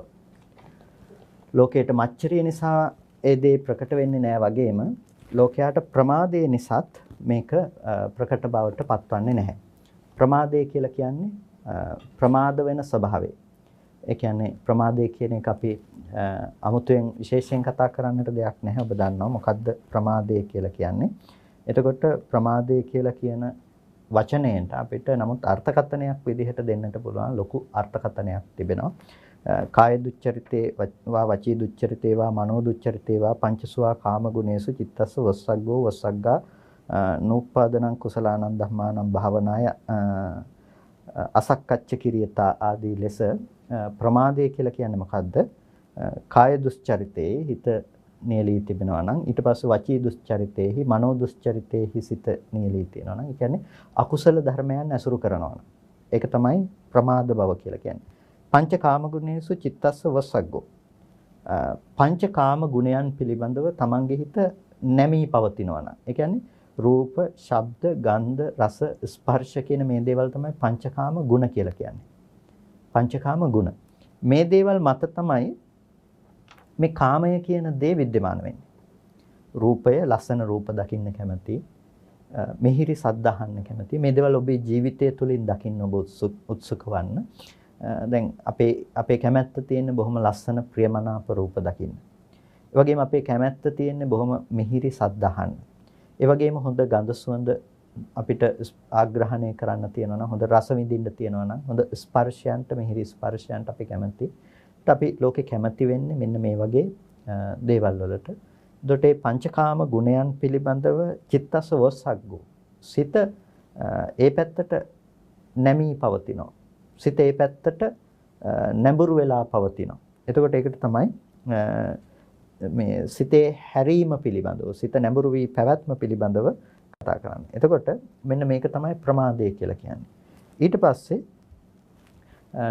S1: ලෝකයට මච්චරිය නිසා ඒ දේ ප්‍රකට වෙන්නේ නැහැ වගේම ලෝකයාට ප්‍රමාදයේ නිසාත් මේක ප්‍රකට බවට පත්වන්නේ නැහැ. ප්‍රමාදය කියලා කියන්නේ ප්‍රමාද වෙන ස්වභාවය. ඒ කියන්නේ ප්‍රමාදය කියන එක අපි අමුතුවෙන් විශේෂයෙන් කතා කරන්නට දෙයක් නැහැ. ඔබ දන්නවා මොකද්ද ප්‍රමාදය කියලා කියන්නේ. එතකොට ප්‍රමාදය කියලා කියන වචනයට අපිට නමුත් අර්ථකථනයක් විදිහට දෙන්නට පුළුවන් ලොකු අර්ථකථනයක් තිබෙනවා. කාය දුච්චරිතේ වා වචී දුච්චරිතේ වා මනෝ දුච්චරිතේ වා පංචසුවා කාමගුණේසු චිත්තස්ස වස්සග්ගෝ වස්සග්ගා නූප්පාදනං කුසලානං ධම්මානං භාවනාය අසක්කච්ච කිරියතා ආදී ලෙස ප්‍රමාදය කියලා කියන්නේ මොකද්ද? කාය දුස්චරිතේ හිත නියලී තිබෙනවා නම් ඊට පස්සේ වචී දුස්චරිතේහි මනෝ දුස්චරිතේහි සිත නියලී තියෙනවා නම් ඒ කියන්නේ අකුසල ධර්මයන් ඇසුරු කරනවා නම් ඒක තමයි ප්‍රමාද බව කියලා කියන්නේ. පංචකාම ගුණේසු චිත්තස්ස වස්සග්ගෝ. පංචකාම ගුණයන් පිළිබඳව තමන්ගේ හිත නැමී පවතිනවා නම් ඒ කියන්නේ රූප, ශබ්ද, ගන්ධ, රස, ස්පර්ශ කියන මේ දේවල් තමයි පංචකාම ගුණ කියලා කියන්නේ. පංචකාම ගුණ. මේ දේවල් මත තමයි මේ කාමය කියන දේ विद्यमान වෙන්නේ. රූපය, ලස්සන රූප දකින්න කැමති, මිහිරි සද්ද අහන්න කැමති. මේ දේවල් ඔබේ ජීවිතය තුළින් දකින්න ඔබ උත්සුක වන්න. දැන් අපේ කැමැත්ත තියෙන්නේ බොහොම ලස්සන ප්‍රියමනාප රූප දකින්න. ඒ වගේම අපේ කැමැත්ත තියෙන්නේ බොහොම මිහිරි සද්ද අහන්න. ඒ වගේම හොඳ ගඳ සුවඳ අපිට ආග්‍රහණය කරන්න තියෙනවා නම් හොඳ රස විඳින්න තියෙනවා නම් හොඳ ස්පර්ශයන්ට මිහිරි ස්පර්ශයන්ට අපි කැමති. අපි ලෝකේ කැමති වෙන්නේ මෙන්න මේ වගේ දේවල් වලට. එතකොට මේ පංචකාම ගුණයන් පිළිබඳව චිත්තස්ස වස්සග්ගෝ. සිත ඒ පැත්තට නැමී පවතිනවා. සිත ඒ පැත්තට නැඹුරු වෙලා පවතිනවා. එතකොට ඒකට තමයි මේ සිතේ හැරීම පිළිබඳව සිත නැඹුරු වී පැවැත්ම පිළිබඳව කතා කරන්නේ. එතකොට මෙන්න මේක තමයි ප්‍රමාදය කියලා කියන්නේ. ඊට පස්සේ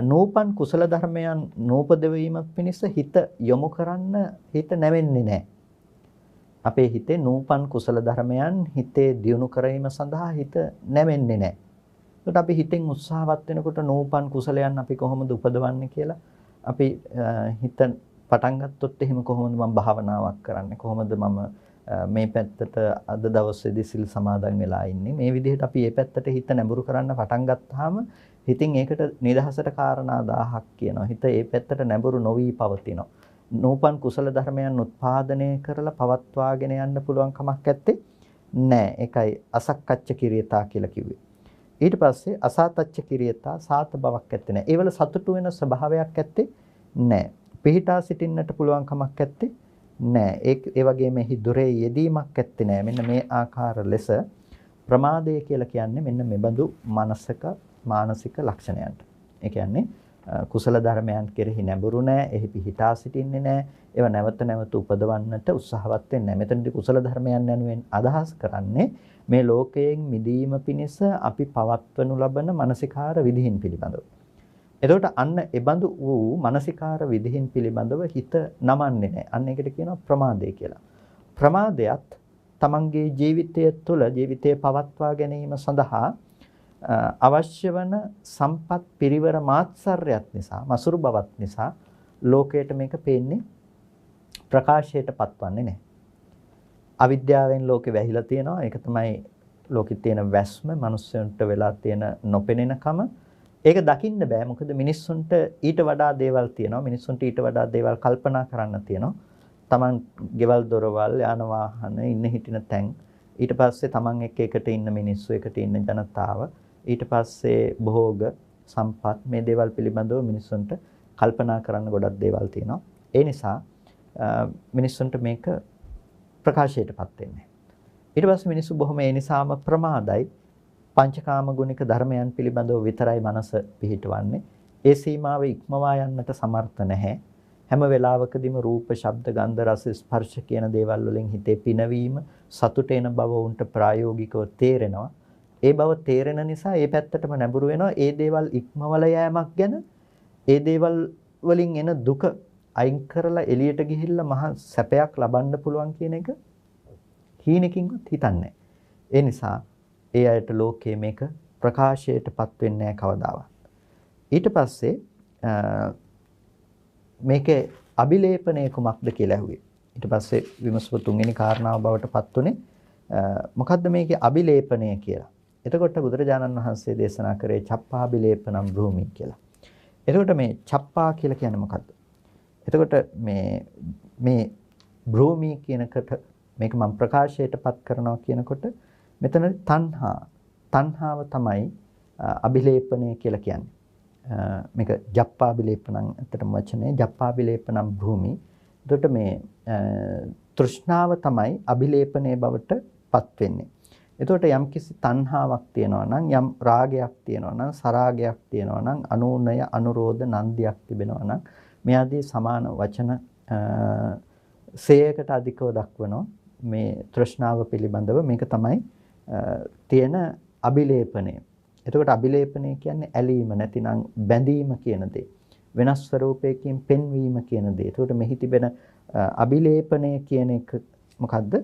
S1: නූපන් කුසල ධර්මයන් නූපදවීමක් පිණිස හිත යොමු කරන්න හිත නැවෙන්නේ නැහැ. අපේ හිතේ නූපන් කුසල ධර්මයන් හිතේ දියුණු කිරීම සඳහා හිත නැවෙන්නේ නැහැ. ඒකට අපි හිතෙන් උත්සාහවත් වෙනකොට නූපන් කුසලයන් අපි කොහොමද උපදවන්නේ කියලා අපි හිත පටන් ගත්තොත් එහෙම කොහොමද මම භාවනාවක් කරන්නේ? කොහොමද මම මේ පැත්තට අද දවසේදී සිල් සමාදන් වෙලා ඉන්නේ? මේ විදිහට අපි මේ පැත්තට හිත නැඹුරු කරන්න පටන් ගත්තාම හිතින් ඒකට නිදහසට කාරණා 1000ක් කියනවා. හිත ඒ පැත්තට නැඹුරු නොවි පවතිනවා. නූපන් කුසල ධර්මයන් උත්පාදනය කරලා පවත්වාගෙන යන්න පුළුවන් කමක් නැත්තේ නෑ. ඒකයි අසක්කච්ච කිරියතා කියලා කිව්වේ. ඊට පස්සේ අසාතච්ච කිරියතා සාත බවක් ඇත්තේ නෑ. ඒවල සතුටු වෙන ස්වභාවයක් ඇත්තේ නෑ. පිහිටා සිටින්නට පුළුවන් කමක් ඇත්තේ නෑ. ඒ වගේම එහි දුරේ යෙදීමක් ඇත්තේ නෑ. මෙන්න මේ ආකාර ලෙස ප්‍රමාදය කියලා කියන්නේ මෙන්න මෙබඳු මානසික ලක්ෂණයන්ට. ඒ කියන්නේ කුසල ධර්මයන් කෙරෙහි නැඹුරු නැහැ, එහි පිහිටා සිටින්නේ නැහැ, ඒවා නැවත නැවත උපදවන්නට උත්සාහවත් වෙන්නේ නැහැ. මෙතනදී කුසල ධර්මයන් යනුවෙන් අදහස් කරන්නේ මේ ලෝකයෙන් මිදීම පිණිස අපි පවත්වනු ලබන මානසිකාර විදිහින් පිළිබඳව. එතකොට අන්න එබඳු වූ මානසිකාර විදිහින් පිළිබඳව හිත නමන්නේ නැහැ. අන්න ඒකට කියනවා ප්‍රමාදය කියලා. ප්‍රමාදයත් තමන්ගේ ජීවිතය තුළ ජීවිතය පවත්වා ගැනීම සඳහා අවශ්‍ය වන සම්පත් පිරිවර මාත්සර්යත් නිසා මසුරු බවත් නිසා ලෝකයට මේක පේන්නේ ප්‍රකාශයට පත්වන්නේ නැහැ. අවිද්‍යාවෙන් ලෝකෙ වැහිලා තියෙනවා. ඒක තමයි ලෝකෙ තියෙන වැස්ම, මිනිස්සුන්ට වෙලා තියෙන නොපෙනෙනකම. ඒක දකින්න බෑ. මොකද මිනිස්සුන්ට ඊට වඩා දේවල් තියෙනවා. මිනිස්සුන්ට ඊට වඩා දේවල් කල්පනා කරන්න තියෙනවා. Taman ගෙවල් දොරවල්, යාන වාහන, ඉන්න හිටින තැන්, ඊට පස්සේ Taman එකට ඉන්න මිනිස්සු, එකට ඉන්න ජනතාව, ඊට පස්සේ භෝග සම්පත් මේ දේවල් පිළිබඳව මිනිස්සුන්ට කල්පනා කරන්න ගොඩක් දේවල් තියෙනවා. ඒ නිසා මිනිස්සුන්ට මේක ප්‍රකාශයටපත් වෙන්නේ. ඊට පස්සේ මිනිස්සු බොහොම ඒ නිසාම ප්‍රමාදයි. පංචකාම ගුණික ධර්මයන් පිළිබඳව විතරයි මනස පිහිටවන්නේ. ඒ සීමාව ඉක්මවා යන්නට සමර්ථ නැහැ. හැම වෙලාවකදීම රූප, ශබ්ද, ගන්ධ, රස, ස්පර්ශ කියන දේවල් වලින් හිතේ පිනවීම, සතුට එන බව උන්ට ප්‍රායෝගිකව තේරෙනවා. ඒ බව තේරෙන නිසා ඒ පැත්තටම නැඹුරු වෙනවා. ඒ දේවල් ඉක්මවල යෑමක් ගැන, ඒ දේවල් වලින් එන දුක අයින් කරලා එළියට ගිහිල්ලා මහා සැපයක් ලබන්න පුළුවන් කියන එක හීනකින්වත් හිතන්නේ. ඒ නිසා ඒ අයට ලෝකයේ මේක ප්‍රකාශයටපත් වෙන්නේ නැහැ කවදාවත්. ඊට පස්සේ මේකේ අභිලේපනය කුමක්ද කියලා ඇහුවේ. ඊට පස්සේ විමසුව තුන්වෙනි කාරණාව බවට පත් උනේ මොකද්ද මේකේ අබිලේපණය කියලා. එතකොට බුදුරජාණන් වහන්සේ දේශනා කරේ චප්පාබිලේපනම් භූමි කියලා. එතකොට මේ චප්පා කියලා කියන්නේ මොකද්ද? එතකොට මේ භූමි කියනකට මේක මම ප්‍රකාශයටපත් කරනවා කියනකොට මෙතන තණ්හාව තමයි අබිලේපණය කියලා කියන්නේ. මේක ජප්පාබිලේපණම් ඇත්තටම වචනේ ජප්පාබිලේපනම් භූමි. එතකොට මේ තෘෂ්ණාව තමයි අබිලේපණයේ බවට පත් වෙන්නේ. එතකොට යම් කිසි තණ්හාවක් තියෙනවා නම් යම් රාගයක් තියෙනවා නම් සරාගයක් තියෙනවා නම් අනූනය අනුරෝධ නන්දියක් තිබෙනවා නම් මේ ආදී සමාන වචන 100කට අධිකව දක්වනවා මේ තෘෂ්ණාව පිළිබඳව. මේක තමයි තියෙන අබිලේපණය. එතකොට අබිලේපණය කියන්නේ ඇලීම නැතිනම් බැඳීම කියන දේ. වෙනස් ස්වરૂපයකින් පෙන්වීම කියන දේ. එතකොට මෙහි තිබෙන අබිලේපණය කියන එක මොකද්ද?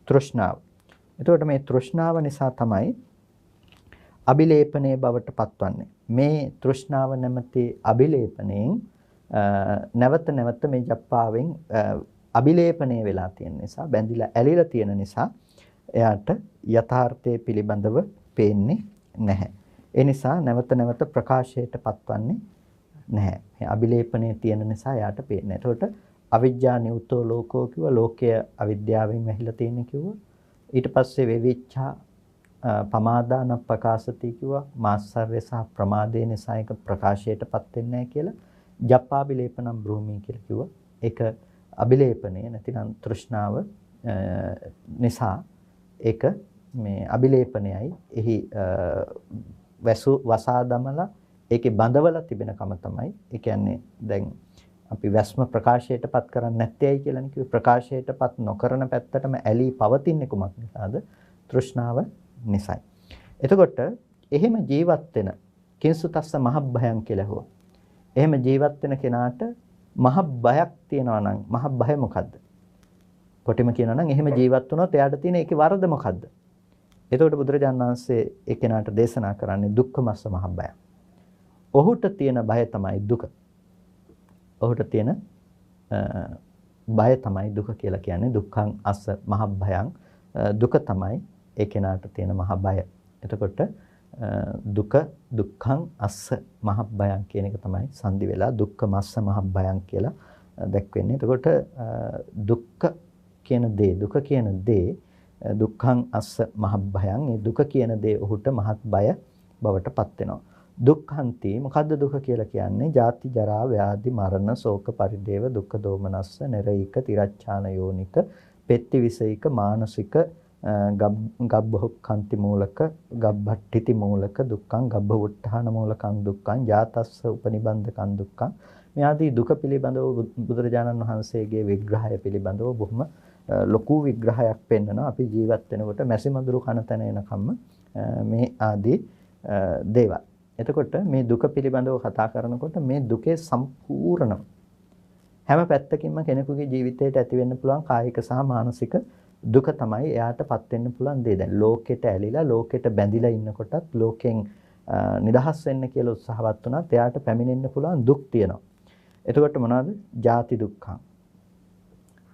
S1: තෘෂ්ණාව. එතකොට මේ තෘෂ්ණාව නිසා තමයි අබිලේපණයේ බවට පත්වන්නේ. මේ තෘෂ්ණාව නැමැති අබිලේපණයෙන් නැවත නැවත මේ ජප්පාවෙන් අබිලේපණය වෙලා තියෙන නිසා බැඳිලා ඇලිලා තියෙන නිසා එයාට යථාර්ථයේ පිළිබඳව පේන්නේ නැහැ. ඒ නිසා නැවත නැවත ප්‍රකාශයට පත්වන්නේ නැහැ. මේ අබිලේපණයේ තියෙන නිසා එයාට පේන්නේ. එතකොට අවිජ්ජා නියුතෝ ලෝකෝ කිව්ව ලෝකය අවිද්‍යාවෙන් වැහිලා තියෙන කිව්ව. ඊට පස්සේ වෙවිච්ඡා පමාදාන ප්‍රකාශති කිව්වා. මාස්සර්ය සහ ප්‍රමාදේ නිසා එක ප්‍රකාශයටපත් වෙන්නේ නැහැ කියලා. ජප්පාබිලේපනම් භූමි කියලා කිව්වා. ඒක අබිලේපණය නැතිනම් තෘෂ්ණාව නිසා ඒක මේ අබිලේපණයයි එහි වසා දමලා ඒකේ බඳවලා තිබෙනකම තමයි. ඒ කියන්නේ දැන් අපි වැස්ම ප්‍රකාශයටපත් කරන්නේ නැත්තේයි කියලානේ කිව්වේ. ප්‍රකාශයටපත් නොකරන පැත්තටම ඇලී පවතින්නේ කුමක් නිසාද? තෘෂ්ණාව නිසායි. එතකොට එහෙම ජීවත් වෙන කිංසුතස්ස මහබ්බයන් කියලා හුවා. එහෙම ජීවත් වෙන කෙනාට මහ බයක් තියෙනවා නම් මහ බය මොකද්ද? කොටිම කියනවා නම් එහෙම ජීවත් වුණොත් එයාට තියෙන ඒකේ වරද මොකද්ද? එතකොට බුදුරජාණන් වහන්සේ ඒ කෙනාට දේශනා කරන්නේ දුක්ඛමස්ස මහ බය. ඔහුට තියෙන බය තමයි දුක. ඔහුට තියෙන බය තමයි දුක කියලා කියන්නේ. දුක්ඛං අස්ස මහ භයං. දුක තමයි ඒ කෙනාට තියෙන මහ බය. එතකොට දුක දුක්ඛං අස්ස මහ භයං කියන එක තමයි සංදි වෙලා දුක්ඛමස්ස මහ භයං කියලා දැක්වෙන්නේ. එතකොට දුක්ඛ කියන දේ දුක කියන දේ දුක්ඛං අස්ස මහ භයං. මේ දුක කියන දේ ඔහුට මහත් බය බවට පත් වෙනවා. දුක්ඛන්ති මොකද්ද දුක කියලා කියන්නේ? ජාති ජරා ව්‍යාධි මරණ ශෝක පරිදේව දුක්ඛ දෝමනස්ස නිරයික තිරච්ඡාන යෝනික පෙත්ති විසයික මානසික ගබ්බහොක්ඛන්ති මූලක ගබ්බට්ඨිති මූලක දුක්ඛං ගබ්බවුට්ඨාන මූලකං දුක්ඛං ජාතස්ස උපනිබන්ධකං දුක්ඛං. මේ ආදී දුක පිළිබඳව බුදුරජාණන් වහන්සේගේ විග්‍රහය පිළිබඳව බොහොම ලොකු විග්‍රහයක් පෙන්වනවා. අපි ජීවත් වෙනකොට මැසිමදුරු කන තැන එනකම්ම මේ ආදී දේවල්. එතකොට මේ දුක පිළිබඳව කතා කරනකොට මේ දුකේ සම්පූර්ණ හැම පැත්තකින්ම කෙනෙකුගේ ජීවිතයට ඇති වෙන්න පුළුවන් කායික සහ මානසික දුක තමයි එයාටපත් වෙන්න පුළුවන් දේ. දැන් ලෝකෙට ඇලිලා ලෝකෙට බැඳිලා ඉන්නකොටත් ලෝකෙන් නිදහස් වෙන්න කියලා උත්සාහවත් වුණත් එයාට පැමිණෙන්න පුළුවන් දුක් තියෙනවා. එතකොට මොනවද? ජාති දුක්ඛං.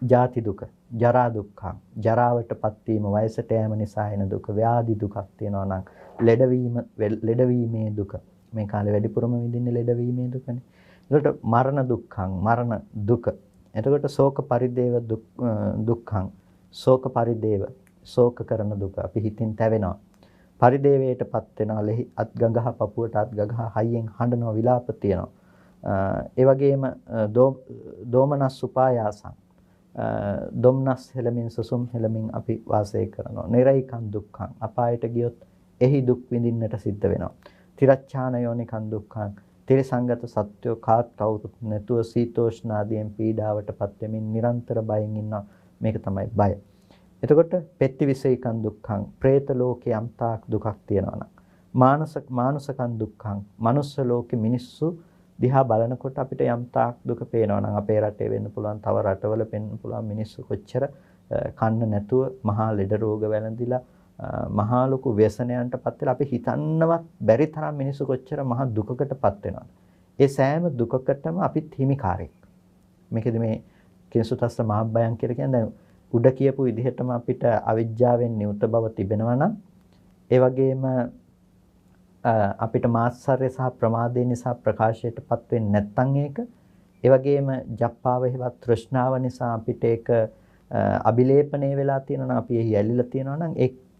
S1: ජාති දුක, ජරා දුක්ඛං. ජරාවටපත් වීම, වයසට යෑම නිසා එන දුක, ව්‍යාධි දුකක් තියෙනවා නම් ලෙඩවීමේ දුක. මේ කාලේ වැඩිපුරම විඳින්නේ ලෙඩවීමේ දුකනේ. එතකොට මරණ දුක්ඛං, මරණ දුක. එතකොට ශෝක පරිදේව දුක්ඛං. ශෝක පරිදේව, ශෝක කරන දුක. අපි හිතින් තැවෙනවා. පරිදේවයටපත් වෙනවා. ලෙහි අත් ගඟහ පපුවට අත් ගඟහ හයියෙන් හඬනවා, විලාප තියෙනවා. ඒ වගේම දෝමනස් උපායාසං. දොම්නස් හෙලමින් සුසුම් හෙලමින් අපි වාසය කරනවා. නිරයිකං දුක්ඛං. අපායට ගියොත් එහි දුක් විඳින්නට සිද්ධ වෙනවා. තිරච්ඡාන යෝනිකං දුක්ඛං. තිරසංගත සත්‍යෝ කාත් කවුරුත් නැතුව සීතෝෂ්ණ ආදීන් පීඩාවටපත් වෙමින් නිරන්තර බයෙන් ඉන්නවා. මේක තමයි බය. එතකොට පෙත්ති විසේකං දුක්ඛං. പ്രേත ලෝකේ යම්තාක් දුකක් තියෙනවා නම් මානසකං දුක්ඛං. මනුස්ස ලෝකේ මිනිස්සු දිහා බලනකොට අපිට යම්තාක් දුක පේනවා නම් අපේ රටේ වෙන්න පුළුවන්, තව රටවල වෙන්න පුළුවන් මිනිස්සු කොච්චර කන්න නැතුව මහා ලෙඩ රෝග වැළඳිලා මහා ලොකු ව්‍යසනයන්ටපත් වෙලා අපි හිතන්නවත් බැරි තරම් මිනිස්සු කොච්චර මහා දුකකටපත් වෙනවද? ඒ සෑම දුකකටම අපිත් හිමිකාරයෙක්. මේකෙදි මේ කිංසුතස්ස මහබ්බයං කියලා කියන්නේ දැන් උඩ කියපු විදිහටම අපිට අවිජ්ජාවෙන් නියුත බව තිබෙනවා නම් ඒ වගේම අපිට මාත්සර්ය සහ ප්‍රමාදය නිසා ප්‍රකාශයටපත් වෙන්නේ නැත්නම් ඒක ඒ වගේම ජප්පාව හේවත් තෘෂ්ණාව නිසා අපිට ඒක අබිලේපණය වෙලා තියෙනවා නම් අපි එහි ඇලිලා තියෙනවා නම්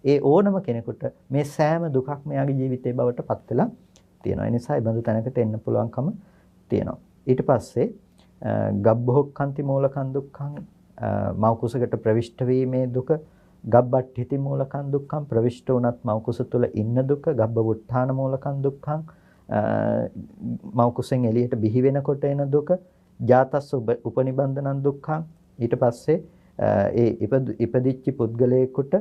S1: ඒ ඕනම කෙනෙකුට මේ සෑම දුකක්ම එයාගේ ජීවිතේ බවට පත් වෙලා තියෙනවා. ඒ නිසා ඒ බඳු තැනකට එන්න පුළුවන්කම තියෙනවා. ඊට පස්සේ ගබ්බහොක්ඛන්ති මූලකං දුක්ඛං මව කුසකට ප්‍රවිෂ්ඨ වීමේ දුක, ගබ්බට්ඨිති මූලකං දුක්ඛං ප්‍රවිෂ්ඨ වුණත් මව කුස තුල ඉන්න දුක, ගබ්බවුත්ථාන මූලකං දුක්ඛං මව කුසෙන් එළියට බිහි වෙනකොට එන දුක, ජාතස්ස උපනිබන්ධනං දුක්ඛං ඊට පස්සේ ඒ ඉපදිච්ච පුද්ගලයෙකුට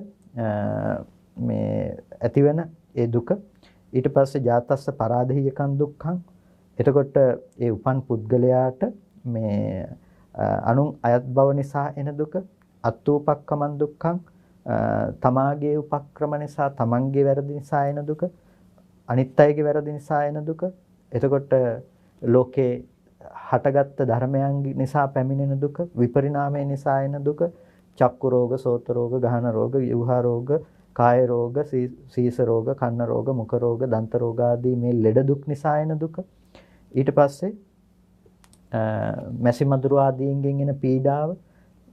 S1: මේ ඇතිවෙන ඒ දුක, ඊට පස්සේ ජාතස්ස පරාදීයකං දුක්ඛං එතකොට ඒ උපන් පුද්ගලයාට මේ අනුන් අයත් බව නිසා එන දුක, අත්ූපක්කමං දුක්ඛං තමාගේ උපක්‍රම නිසා තමන්ගේ වැරදි නිසා එන දුක, අනිත් අයගේ වැරදි නිසා එන දුක, එතකොට ලෝකේ හටගත්තු ධර්මයන් නිසා පැමිණෙන දුක, විපරිණාමය නිසා එන දුක, චක්කු රෝග, සෝත රෝග, ගහන රෝග, යුහා රෝග, කාය රෝග, සීස රෝග, කන්න රෝග, මුඛ රෝග, දන්ත රෝග ආදී මේ ලෙඩ දුක් නිසා එන දුක. ඊට පස්සේ මැසි මදුරු ආදීන්ගෙන් එන පීඩාව,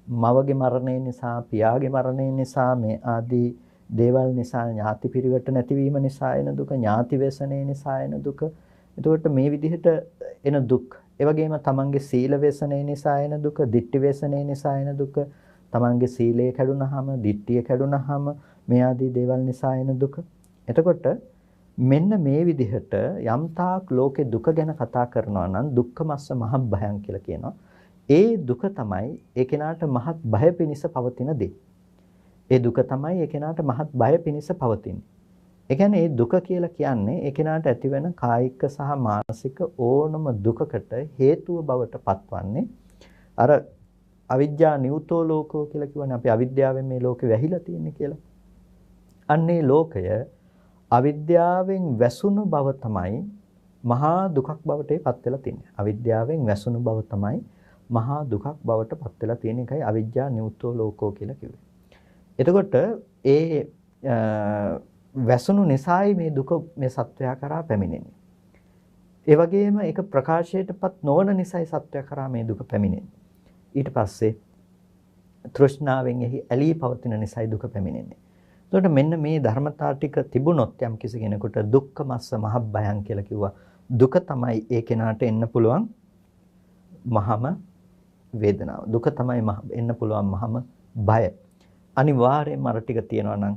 S1: මවගේ මරණය නිසා, පියාගේ මරණය නිසා මේ ආදී දේවල් නිසා, ඥාති පිරිවට නැතිවීම නිසා එන දුක, ඥාති ව්‍යසනය නිසා එන දුක. එතකොට මේ විදිහට එන දුක්, ඒ වගේම තමන්ගේ සීල ව්‍යසනය නිසා එන දුක, ditthi ව්‍යසනය නිසා එන දුක, තමන්ගේ සීලය කැඩුනහම, ditthිය කැඩුනහම මේ ආදී දේවල් නිසා එන දුක. එතකොට මෙන්න මේ විදිහට යම් තාක් ලෝකේ දුක ගැන කතා කරනවා නම් දුක්ඛමස්ස මහභයං කියලා කියනවා. ඒ දුක තමයි ඒ කෙනාට මහත් බය පිණිස පවතින දේ. ඒ දුක තමයි ඒ කෙනාට මහත් බය පිණිස පවතින්නේ. ඒ කියන්නේ මේ දුක කියලා කියන්නේ ඒ කෙනාට ඇතිවෙන කායික සහ මානසික ඕනම දුකකට හේතුව බවට පත්වන්නේ අර අවිද්‍යා නියුතෝ ලෝකෝ කියලා කියවනේ අපි අවිද්‍යාවෙන් මේ ලෝකෙ වැහිලා තියෙන්නේ කියලා. අන්නේ ලෝකය අවිද්‍යාවෙන් වැසුණු බව තමයි මහා දුකක් බවට පත් වෙලා තියෙන්නේ. අවිද්‍යාවෙන් වැසුණු බව තමයි මහා දුකක් බවට පත් වෙලා තියෙන එකයි අවිද්‍යා නියුතෝ ලෝකෝ කියලා කිව්වේ. එතකොට ඒ වැසුණු නිසායි මේ දුක මේ සත්වයා කරා පැමිණෙන්නේ. ඒ වගේම ඒක ප්‍රකාශයටපත් නොවන නිසායි සත්වයා කරා මේ දුක පැමිණෙන්නේ. ඊට පස්සේ තෘෂ්ණාවෙන් එහි ඇලී පවතින නිසායි දුක පැමිණෙන්නේ. එතකොට මෙන්න මේ ධර්මතා ටික තිබුණොත් යම් කිසි කෙනෙකුට දුක්ඛමස්ස මහභයං කියලා කිව්වා. දුක තමයි ඒ කෙනාට එන්න පුළුවන් මහම වේදනාව. දුක තමයි එන්න පුළුවන් මහම බය. අනිවාර්යයෙන්ම අර ටික තියෙනවා නම්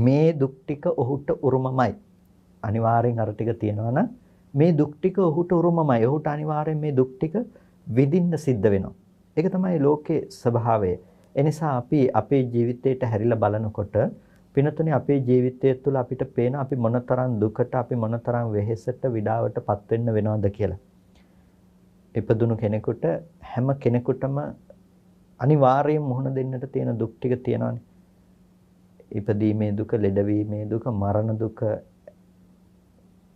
S1: මේ දුක් ටික ඔහුට උරුමමයි. අනිවාර්යෙන් අර ටික තියෙනවා නම් මේ දුක් ටික ඔහුට උරුමමයි. ඔහුට අනිවාර්යෙන් මේ දුක් ටික විඳින්න සිද්ධ වෙනවා. ඒක තමයි ලෝකේ ස්වභාවය. එනිසා අපි අපේ ජීවිතයට හැරිලා බලනකොට පිනතුනේ අපේ ජීවිතය තුළ අපිට පේන අපි මොනතරම් දුකට, අපි මොනතරම් වෙහෙසට, විඩාවටපත් වෙන්න වෙනවද කියලා. ඉපදුණු කෙනෙකුට හැම කෙනෙකුටම අනිවාර්යයෙන් මුහුණ දෙන්නට තියෙන දුක් ටික තියෙනවානේ. ඉපදීමේ දුක, ලෙඩවීමේ දුක, මරණ දුක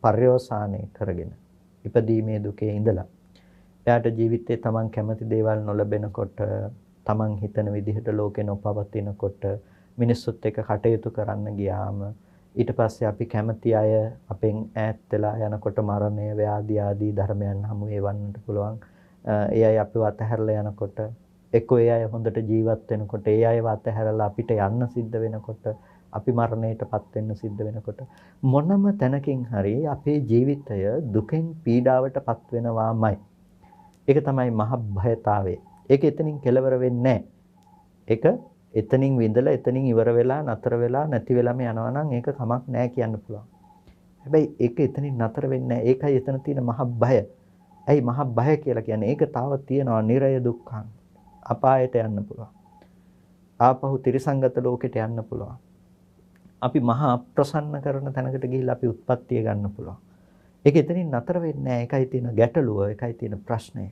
S1: පර්යවසානයේ කරගෙන ඉපදීමේ දුකේ ඉඳලා එයාට ජීවිතේ තමන් කැමති දේවල් නොලැබෙනකොට, තමන් හිතන විදිහට ලෝකේ නොපවතිනකොට, මිනිස්සුත් එක්ක කටයුතු කරන්න ගියාම ඊට පස්සේ අපි කැමති අය අපෙන් ඈත් වෙලා යනකොට මරණය, ව්‍යාධි ආදී ධර්මයන් හමු වේවන්නට පුළුවන්. ඒ අය අපිව අතහැරලා යනකොට, එක්කෝ ඒ අය හොඳට ජීවත් වෙනකොට, ඒ අයව අතහැරලා අපිට යන්න සිද්ධ වෙනකොට, අපි මරණයටපත් වෙන්න සිද්ධ වෙනකොට මොනම තැනකින් හරි අපේ ජීවිතය දුකෙන් පීඩාවටපත් වෙනවාමයි. ඒක තමයි මහ භයතාවය. ඒක එතනින් කෙලවර වෙන්නේ නැහැ. ඒක එතනින් විඳලා එතනින් ඉවර වෙලා නතර වෙලා නැති වෙලාම යනවා නම් ඒක කමක් නැහැ කියන්න පුළුවන්. හැබැයි ඒක එතනින් නතර වෙන්නේ නැහැ. ඒකයි එතන තියෙන මහ භය. ඇයි මහ භය කියලා කියන්නේ? ඒක තාව තියනවා නිරය දුක්ඛං. අපායට යන්න පුළුවන්. ආපහු තිරිසංගත ලෝකෙට යන්න පුළුවන්. අපි මහා අප්‍රසන්න කරන තැනකට ගිහිල්ලා අපි උත්පත්තිය ගන්න පුළුවන්. ඒක එතනින් නතර වෙන්නේ නැහැ. ඒකයි තියෙන ගැටලුව, ඒකයි තියෙන ප්‍රශ්නය.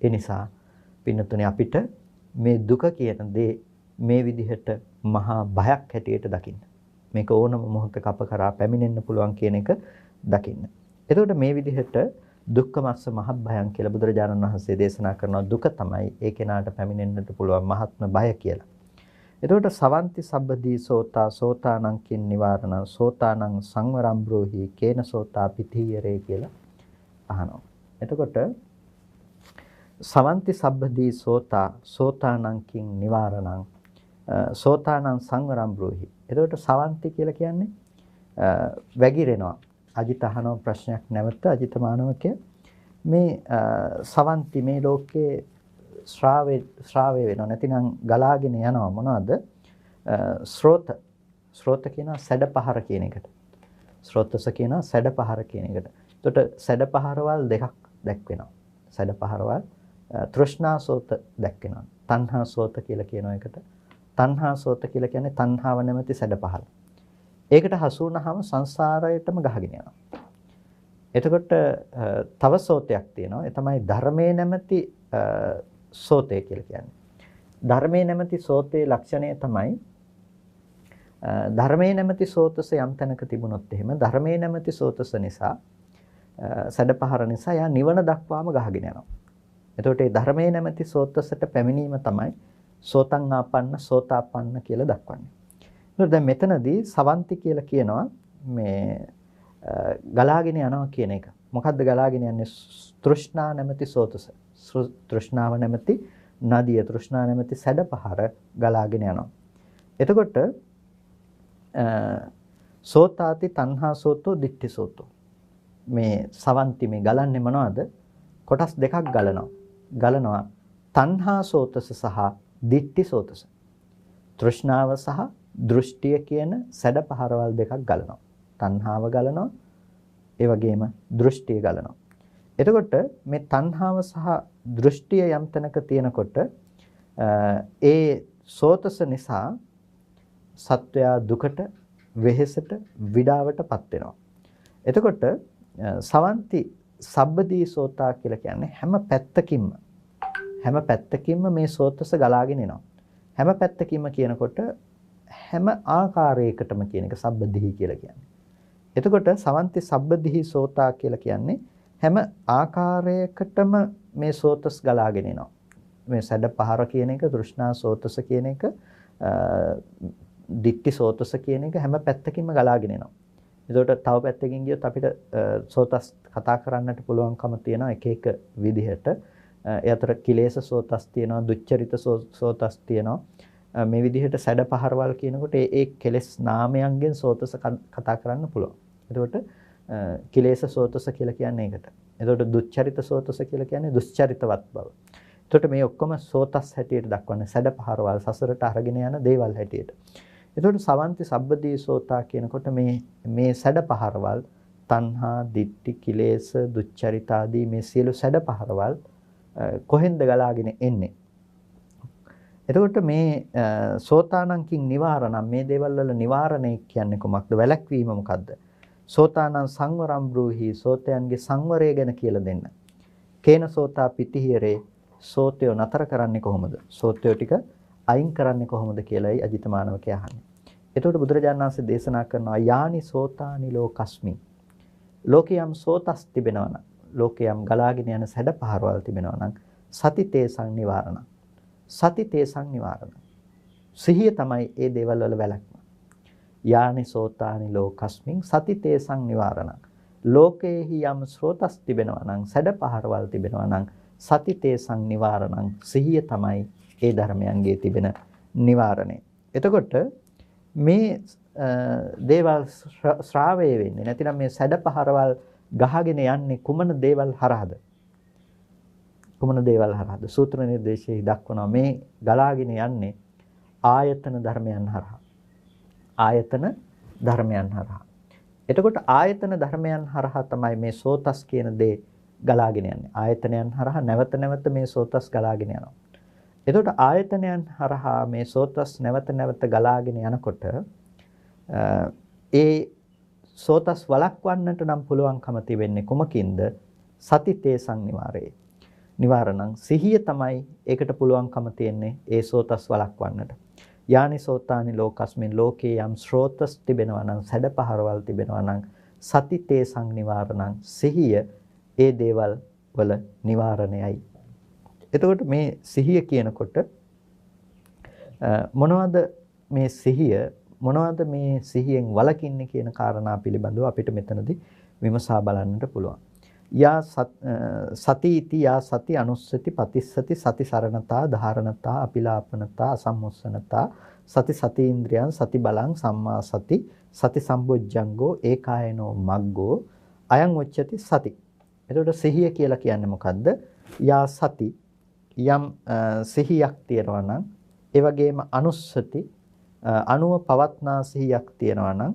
S1: ඒ නිසා පින්නතුනේ අපිට මේ දුක කියන දේ මේ විදිහට මහා බයක් හැටියට දකින්න. මේක ඕනම මොහොතක අප කරා පැමිණෙන්න පුළුවන් කියන එක දකින්න. එතකොට මේ විදිහට දුක්ඛමස්ස මහභයං කියලා බුදුරජාණන් වහන්සේ දේශනා කරනවා. දුක තමයි ඒ කෙනාට පැමිණෙන්නට පුළුවන් මහත්ම බය කියලා. එතකොට සවන්ති සබ්බදී සෝතා සෝතානං කින් නිවාරණං සෝතානං සංවරම් බ්‍රෝහි කේන සෝතා පිතීයරේ කියලා අහනවා. එතකොට සවන්ති සබ්බදී සෝතා සෝතානං කින් නිවාරණං සෝතානං සංවරම් බ්‍රෝහි. එතකොට සවන්ති කියලා කියන්නේ වැగిරෙනවා. අජිත අහන ප්‍රශ්නයක් නැවත අජිත මානවකය මේ සවන්ති මේ ලෝකයේ ශ්‍රාවය වෙනවා නැතිනම් ගලාගෙන යනවා මොනවද ස්රෝත කියනවා සැඩපහර කියන එකට ස්රෝතස කියනවා සැඩපහර කියන එකට. එතකොට සැඩපහරවල් දෙකක් දැක්වෙනවා. සැඩපහරවල් තෘෂ්ණා සෝත දැක්වෙනවා. තණ්හා සෝත කියලා කියන එකට. තණ්හා සෝත කියලා කියන්නේ තණ්හාව නැමැති සැඩපහර. ඒකට හසු වුණාම සංසාරයටම ගහගෙන යනවා. එතකොට තව සෝතයක් තියෙනවා. ඒ තමයි ධර්මයේ නැමැති සෝතය කියලා කියන්නේ. ධර්මයේ නැමැති සෝතේ ලක්ෂණය තමයි ධර්මයේ නැමැති සෝතස යම් තැනක තිබුණොත් එහෙම ධර්මයේ නැමැති සෝතස නිසා සැඩපහර නිසා යා නිවන දක්වාම ගහගෙන යනවා. එතකොට මේ ධර්මයේ නැමැති සෝතසට පැමිණීම තමයි සෝතං ආපන්න සෝතාපන්න කියලා දක්වන්නේ. එතකොට දැන් මෙතනදී සවන්ති කියලා කියනවා මේ ගලාගෙන යනවා කියන එක. මොකද්ද ගලාගෙන යන්නේ? තෘෂ්ණා නැමැති සෝතස. තෘෂ්ණාව නැමැති නදිය තෘෂ්ණා නැමැති සැඩපහර ගලාගෙන යනවා. එතකොට සෝතාති තණ්හා සෝතෝ දිට්ඨි සෝතෝ. මේ සවන්ති මේ ගලන්නේ මොනවද? කොටස් දෙකක් ගලනවා. තණ්හා සෝතස සහ දිට්ඨි සෝතස. තෘෂ්ණාව සහ දෘෂ්ටිය කියන සැඩපහරවල් දෙකක් ගලනවා. තණ්හාව ගලනවා. ඒ වගේම දෘෂ්ටිය ගලනවා. එතකොට මේ තණ්හාව සහ දෘෂ්ටිය යම් තැනක තියෙනකොට ඒ සෝතස නිසා සත්වයා දුකට, වෙහෙසට, විඩාවටපත් වෙනවා. එතකොට සවන්ති සබ්බදී සෝතා කියලා කියන්නේ හැම පැත්තකින්ම මේ සෝතස ගලාගෙන එනවා. හැම පැත්තකින්ම කියනකොට හැම ආකාරයකටම කියන එක සබ්බදී කියලා කියන්නේ. එතකොට සවන්ති සබ්බදී සෝතා කියලා කියන්නේ හැම ආකාරයකටම මේ සෝතස් ගලාගෙන එනවා. මේ සැඩපහර කියන එක, තෘෂ්ණා සෝතස කියන එක, දිට්ඨි සෝතස කියන එක හැම පැත්තකින්ම ගලාගෙන එනවා. එතකොට තව පැත්තකින් ගියොත් අපිට සෝතස් කතා කරන්නට පුළුවන්කම තියෙනවා එක එක විදිහට. ඒ අතර කිලේශ සෝතස් තියෙනවා, දුච්චරිත සෝතස් තියෙනවා. මේ විදිහට සැඩපහරවල් කියනකොට ඒ කෙලෙස් නාමයන්ගෙන් සෝතස කතා කරන්න පුළුවන්. එතකොට කිලේශ සෝතස කියලා කියන්නේ ඒකට. එතකොට දුච්චරිත සෝතස කියලා කියන්නේ දුස්චරිතවත් බව. එතකොට මේ ඔක්කොම සෝතස් හැටියට දක්වන්නේ සැඩපහරවල් සසරට අරගෙන යන දේවල් හැටියට. එතකොට සවන්ති සබ්බදී සෝතා කියනකොට මේ සැඩපහරවල් තණ්හා, දිට්ඨි, කිලේශ, දුච්චරිත ආදී මේ සියලු සැඩපහරවල් කොහෙන්ද ගලාගෙන එන්නේ? එතකොට මේ සෝතානංකින් නිවාරණම් මේ දේවල් වල නිවාරණය කියන්නේ කොමක්ද? වැළැක්වීම මොකද්ද? සෝතානං සංවරම් බ්‍රූහි සෝතයන්ගේ සංවරය ගැන කියලා දෙන්න. කේන සෝතා පිතිහිරේ සෝතය නතර කරන්නේ කොහොමද? සෝතය ටික අයින් කරන්නේ කොහොමද කියලායි අජිත මානවකයා අහන්නේ. එතකොට බුදුරජාණන් වහන්සේ දේශනා කරනවා යානි සෝතානි ලෝකස්මි. ලෝකයම් සෝතස් තිබෙනවා නම්, ලෝකයම් ගලාගෙන යන සැඩපහරවල් තිබෙනවා නම් සතිතේ සංනිවාරණ. සතිතේ සංනිවාරණ. සිහිය තමයි ඒ දේවල් වල වැළැක්ම. යානි සෝතානි ලෝකස්මින් සතිතේ සංනිවාරණ. ලෝකේහි යම් ස්රෝතස් තිබෙනවා නම්, සැඩපහරවල් තිබෙනවා නම් සතිතේ සංනිවාරණං සිහිය තමයි ඒ ධර්මයන්ගේ තිබෙන නිවාරණය. එතකොට මේ දේවල් ශ්‍රාවය වෙන්නේ නැතිනම් මේ සැඩපහරවල් ගහගෙන යන්නේ කුමන දේවල් හරහාද? කුමන දේවල් හරහාද? සූත්‍ර නිර්දේශයේ දක්වනවා මේ ගලාගෙන යන්නේ ආයතන ධර්මයන් හරහා. ආයතන ධර්මයන් හරහා. එතකොට ආයතන ධර්මයන් හරහා තමයි මේ සෝතස් කියන දේ ගලාගෙන යන්නේ. ආයතනයන් හරහා නැවත නැවත මේ සෝතස් ගලාගෙන යනවා. එතකොට ආයතනයන් හරහා මේ සෝතස් නැවත නැවත ගලාගෙන යනකොට ඒ සෝතස් වළක්වන්නට නම් පුළුවන්කම තිබෙන්නේ කොමකින්ද? සතිතේ සංනිවාරේ. නිවාරණං සිහිය තමයි ඒකට පුළුවන්කම තියෙන්නේ ඒ සෝතස් වළක්වන්නට. යානි සෝතානි ලෝකස්මින් ලෝකේ යම් ස්රෝතස් තිබෙනවා නම්, සැඩපහරවල් තිබෙනවා නම් සතිතේ සංනිවාරණං සිහිය ඒ දේවල් වල නිවාරණයයි. එතකොට මේ සිහිය කියනකොට මොනවද මේ සිහිය මොනවද මේ සිහියෙන් වළකින්නේ කියන කාරණා පිළිබඳව අපිට මෙතනදී විමසා බලන්නට පුළුවන්. යා සතිති යා සති අනුස්සති පතිස්සති සති සරණතා ධාරණතා අපිලාපනතා අසම්මුස්සනතා සති සතීන්ද්‍රයන් සති බලං සම්මා සති සති සම්බොජ්ජංගෝ ඒකායනෝ මග්ගෝ අයං උච්චති සති. එතකොට සිහිය කියලා කියන්නේ මොකද්ද? යා සති යම් සිහියක් තියෙනවා නම් ඒ වගේම අනුස්සති අනුව පවත්නා සිහියක් තියෙනවා නම්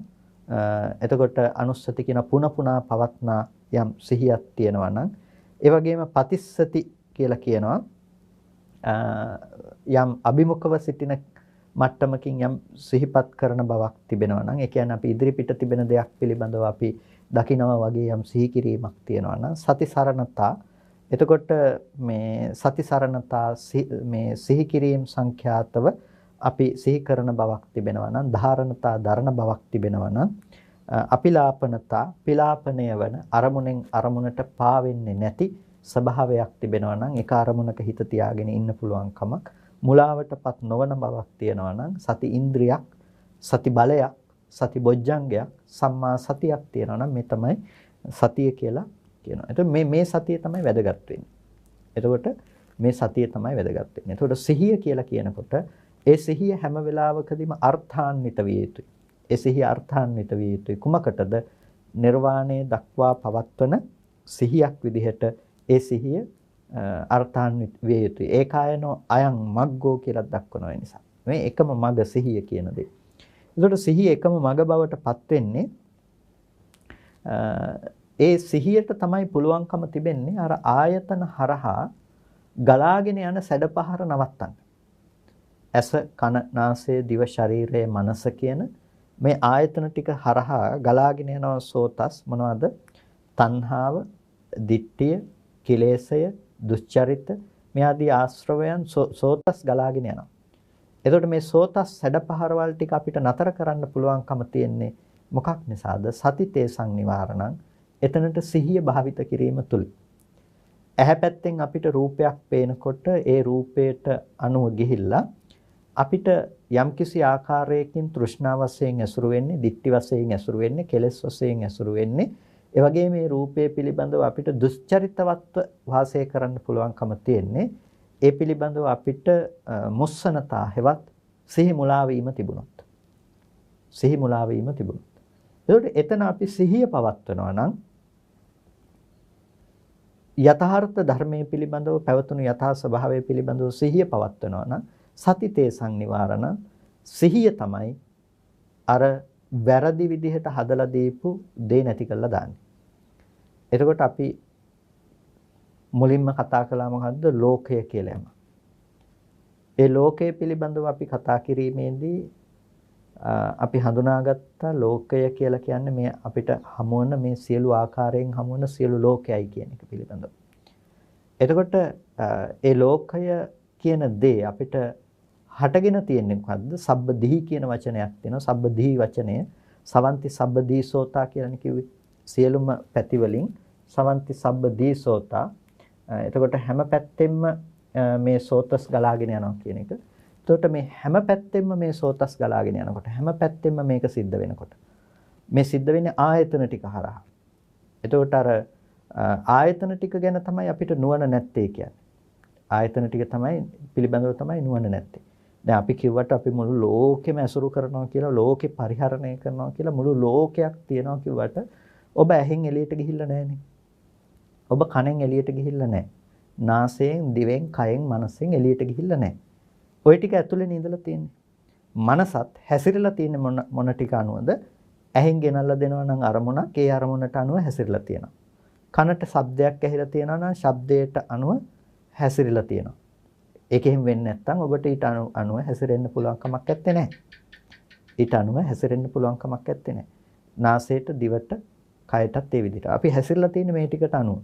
S1: එතකොට අනුස්සති කියන පුනා පවත්නා යම් සිහියක් තියෙනවා නම් ඒ වගේම පතිස්සති කියලා කියනවා යම් අභිමුඛව සිටින මට්ටමකින් යම් සිහිපත් කරන බවක් තිබෙනවා නම් ඒ කියන්නේ අපි ඉදිරිපිට තිබෙන දෙයක් පිළිබඳව අපි දකිනවා වගේ යම් සිහි කිරීමක් තියෙනවා නම් සති සරණතා එතකොට මේ සති සරණතා මේ සිහි කිරීම සංඛ්‍යාතව අපි සිහි කරන බවක් තිබෙනවා නම් ධාරණතා දරණ බවක් තිබෙනවා නම් අපිලාපනතා පිලාපණය වන අරමුණෙන් අරමුණට පාවෙන්නේ නැති ස්වභාවයක් තිබෙනවා නම් ඒක අරමුණක හිත තියාගෙන ඉන්න පුළුවන් කමක් මුලාවටපත් නොවන බවක් තියෙනවා නම් සති ඉන්ද්‍රියක් සති බලයක් සති බොජ්ජංගයක් සම්මා සතියක් තියෙනවා නම් මේ තමයි සතිය කියලා කියනවා. එතකොට මේ සතිය තමයි වැදගත් වෙන්නේ. එතකොට මේ සතිය තමයි වැදගත් වෙන්නේ. එතකොට සිහිය කියලා කියනකොට ඒ සිහිය හැම වෙලාවකදීම අර්ථාන්විත විය යුතුයි. ඒ සිහිය අර්ථාන්විත විය යුතුයි. කුමකටද? නිර්වාණය දක්වා පවත්වන සිහියක් විදිහට ඒ සිහිය අර්ථාන්විත විය යුතුයි. ඒකායනෝ අයං මග්ගෝ කියලා දක්වනවා නිසා. මේ එකම මග සිහිය කියන දේ. එතකොට සිහිය එකම මග බවට පත් වෙන්නේ ඒ සිහියට තමයි පුළුවන්කම තිබෙන්නේ අර ආයතන හරහා ගලාගෙන යන සැඩපහර නවත්තන්න. ඇස කන නාසය දිව ශරීරය මනස කියන මේ ආයතන ටික හරහා ගලාගෙන යන සෝතස් මොනවද? තණ්හාව, ditthිය, කිලේශය, දුස්චරිත මේ ආදී ආශ්‍රවයන් සෝතස් ගලාගෙන යනවා. එතකොට මේ සෝතස් සැඩපහරවල් ටික අපිට නතර කරන්න පුළුවන්කම තියෙන්නේ මොකක් නිසාද? සතිතේ සංනිවාරණං එතනට සිහිය භාවිත කිරීම තුල. ඇහැ පැත්තෙන් අපිට රූපයක් පේනකොට ඒ රූපයට අනුව ගිහිල්ලා අපිට යම්කිසි ආකාරයකින් තෘෂ්ණා වශයෙන් ඇසුරු වෙන්නේ, ditthi වශයෙන් ඇසුරු වෙන්නේ, කෙලෙස් වශයෙන් ඇසුරු වෙන්නේ. ඒ වගේම මේ රූපය පිළිබඳව අපිට දුස්චරිතවත්ව වාසය කරන්න පුළුවන්කම තියෙන්නේ. ඒ පිළිබඳව අපිට මුස්සනතා හෙවත් සිහි මුලා වීම තිබුණොත්. සිහි මුලා වීම තිබුණොත්. ඒකට එතන අපි සිහිය පවත්වනවා නම් යථාර්ථ ධර්මයේ පිළිබඳව පැවතුණු යථා ස්වභාවය පිළිබඳව සිහිය පවත්වනවා නම් සතිතේ සංනිවාරණ සිහිය තමයි අර වැරදි විදිහට හදලා දීපු දේ නැති කරලා දාන්නේ. එතකොට අපි මුලින්ම කතා කළා මොකද්ද? ලෝකය කියලා යම. ඒ ලෝකය පිළිබඳව අපි කතා කිරීමේදී අපි හඳුනාගත්ත ලෝකය කියලා කියන්නේ මේ අපිට හමුවන මේ සියලු ආකාරයෙන් හමුවන සියලු ලෝකයයි කියන එක පිළිබඳව. එතකොට ඒ ලෝකය කියන දේ අපිට හටගෙන තියෙන්නේ මොකද්ද? සබ්බදී කියන වචනයක් තියෙනවා. සබ්බදී වචනය සවන්ති සබ්බදී සෝතා කියලානේ කිව්වේ. සියලුම පැති වලින් සවන්ති සබ්බදී සෝතා. එතකොට හැම පැත්තෙම මේ සෝතස් ගලාගෙන යනවා කියන එක. එතකොට මේ හැම පැත්තෙම මේ සෝතස් ගලාගෙන යනකොට හැම පැත්තෙම මේක සිද්ධ වෙනකොට මේ සිද්ධ වෙන්නේ ආයතන ටික හරහා. එතකොට අර ආයතන ටික ගැන තමයි අපිට නුවණ නැත්තේ කියන්නේ. ආයතන ටික තමයි පිළිබඳව තමයි නුවණ නැත්තේ. දැන් අපි කිව්වට අපි මුළු ලෝකෙම ඇසුරු කරනවා කියලා ලෝකෙ පරිහරණය කරනවා කියලා මුළු ලෝකයක් තියනවා කිව්වට ඔබ ඇහෙන් එළියට ගිහිල්ලා නැහනේ. ඔබ කනෙන් එළියට ගිහිල්ලා නැහැ. නාසයෙන්, දිවෙන්, කයෙන්, මනසෙන් එළියට ගිහිල්ලා නැහැ. ওই ටික ඇතුලේ ඉඳලා තියෙන්නේ. මනසත් හැසිරලා තියෙන්නේ මොන ටික අනුවද? ඇහෙන් ගෙනල්ලා දෙනවා නම් අරමුණක් ඒ අරමුණට අනුව හැසිරලා තියෙනවා. කනට ශබ්දයක් ඇහිලා තියෙනවා නම් ශබ්දයට අනුව හැසිරලා තියෙනවා. ඒකෙන් වෙන්නේ නැත්නම් ඔබට ඊට අනුව හැසිරෙන්න පුළුවන් කමක් නැත්තේ නෑ. ඊට අනුව හැසිරෙන්න පුළුවන් කමක් නැත්තේ නෑ. නාසයට, දිවට, කයටත් ඒ විදිහට. අපි හැසිරලා තියෙන්නේ මේ ටිකට අනුව.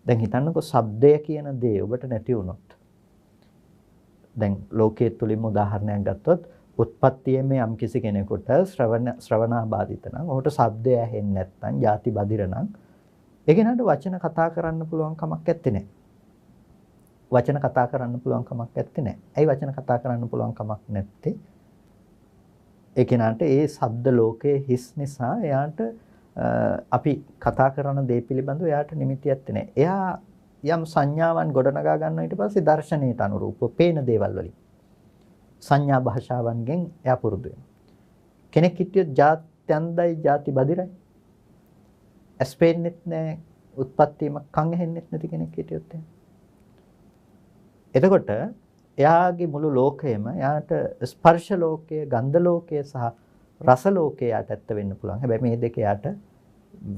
S1: දැන් හිතන්නකෝ ශබ්දය කියන දේ ඔබට නැති වුණොත්. දැන් ලෝකයේ තුලින්ම උදාහරණයක් ගත්තොත් උත්පත්තියේ යම් කිසි කෙනෙකුට ශ්‍රවණාබාධිත නම් ඔහුට ශබ්දය ඇහෙන්නේ නැත්නම් ಜಾති බදිර නම් ඒ කෙනාට වචන කතා කරන්න පුළුවන් කමක් නැත්තේ නෑ. වචන කතා කරන්න පුළුවන් කමක් නැත්තේ නෑ. ඇයි වචන කතා කරන්න පුළුවන් කමක් නැත්තේ? ඒ කෙනාට ඒ ශබ්ද ලෝකයේ හිස් නිසා එයාට අපි කතා කරන දේ පිළිබඳව එයාට නිමිති ඇත්තේ නෑ. එයා යම් සංඥාවන් ගොඩනගා ගන්නවා ඊට පස්සේ දර්ශනයට අනුරූපව පේන දේවල් වලින් සංඥා භාෂාවන්ගෙන් එයා පුරුදු වෙනවා. කෙනෙක් හිටියොත් ජාත්‍යන්දයි ಜಾති බදිරයි. ඇස් පේන්නෙත් නෑ, උත්පත්තියම කන් ඇහෙන්නෙත් නැති කෙනෙක් හිටියොත් එතකොට එයාගේ මුළු ලෝකයම එයාට ස්පර්ශ ලෝකය, ගන්ධ ලෝකය සහ රස ලෝකය යට ඇත්ත වෙන්න පුළුවන්. හැබැයි මේ දෙක යට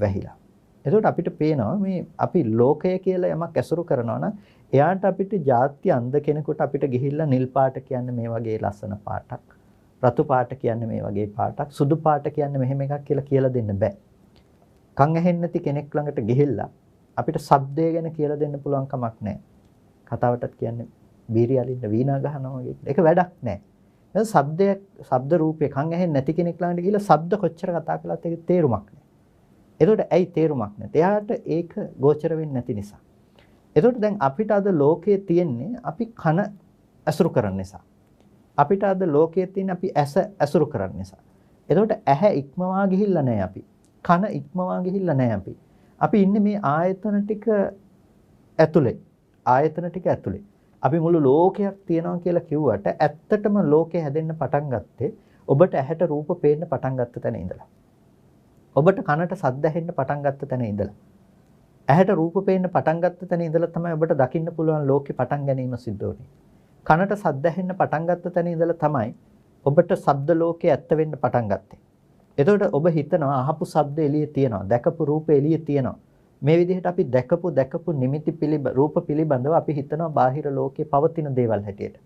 S1: වැහිලා. එතකොට අපිට පේනවා මේ අපි ලෝකය කියලා යමක් ඇසුරු කරනවා නම් එයාට අපිට ಜಾති අන්ධ කෙනෙකුට අපිට ගිහිල්ලා නිල් පාට කියන්නේ මේ වගේ ලස්සන පාටක්, රතු පාට කියන්නේ මේ වගේ පාටක්, සුදු පාට කියන්නේ මෙහෙම එකක් කියලා දෙන්න බෑ. කන් ඇහෙන්නේ නැති කෙනෙක් ළඟට ගිහිල්ලා අපිට ශබ්දය ගැන කියලා දෙන්න පුළුවන් කමක් නැහැ. කතාවටත් කියන්නේ බීරි අලින්න වීණා ගහනවා වගේ. ඒක වැඩක් නැහැ. එහෙනම් ශබ්ද රූපේ කන් ඇහෙන්නේ නැති කෙනෙක් ළඟට ගිහිල්ලා ශබ්ද කොච්චර කතා කළත් ඒක තේරුමක් නැහැ. එතකොට ඇයි තේරුමක් නැත්තේ? එයාට ඒක ගෝචර වෙන්නේ නැති නිසා. එතකොට දැන් අපිට අද ලෝකයේ තියෙන්නේ අපි කන ඇසුරු කරන නිසා. අපිට අද ලෝකයේ තියෙන්නේ අපි ඇස ඇසුරු කරන නිසා. එතකොට ඇහැ ඉක්මවා ගිහිල්ලා නැහැ අපි. කන ඉක්මවා ගිහිල්ලා නැහැ අපි. අපි ඉන්නේ මේ ආයතන ටික ඇතුලේ. ආයතන ටික ඇතුලේ. අපි මුළු ලෝකයක් තියෙනවා කියලා කිව්වට ඇත්තටම ලෝකේ හැදෙන්න පටන් ගත්තේ ඔබට ඇහැට රූප පේන්න පටන් ගත්ත තැන ඉඳලා. ඔබට කනට ශබ්ද ඇහෙන්න පටන් ගත්ත තැන ඉඳලා. ඇහැට රූප පේන්න පටන් ගත්ත තැන ඉඳලා තමයි ඔබට දකින්න පුළුවන් ලෝකේ පටන් ගැනීම සිද්ධ වෙන්නේ. කනට ශබ්ද ඇහෙන්න පටන් ගත්ත තැන ඉඳලා තමයි ඔබට ශබ්ද ලෝකේ ඇත්ත වෙන්න පටන් ගත්තේ. එතකොට ඔබ හිතනවා අහපු ශබ්ද එළියේ තියෙනවා, දැකපු රූප එළියේ තියෙනවා. මේ විදිහට අපි දැකපු නිමිති රූප පිළිබඳව අපි හිතනවා බාහිර ලෝකේ පවතින දේවල් හැටියට.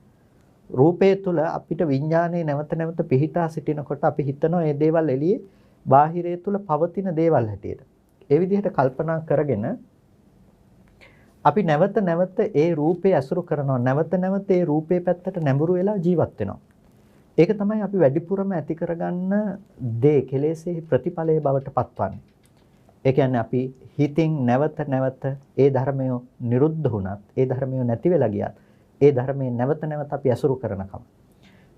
S1: රූපයේ තුල අපිට විඥානයේ නැවත නැවත පිහිටා සිටිනකොට අපි හිතනවා මේ දේවල් එළියේ බාහිරයේ තුල පවතින දේවල් හැටියට. ඒ විදිහට කල්පනා කරගෙන අපි නැවත නැවත ඒ රූපේ අසුරු කරනවා. නැවත නැවත ඒ රූපේ පැත්තට නැඹුරු වෙලා ජීවත් වෙනවා. ඒක තමයි අපි වැඩිපුරම ඇති කරගන්න දේ කෙලෙසේ ප්‍රතිඵලයේ බවට පත්වන්නේ. ඒ කියන්නේ අපි හිතින් නැවත නැවත ඒ ධර්මය නිරුද්ධ වුණත්, ඒ ධර්මය නැති වෙලා ගියත්, ඒ ධර්මයේ නැවත නැවත අපි අසුරු කරනකම.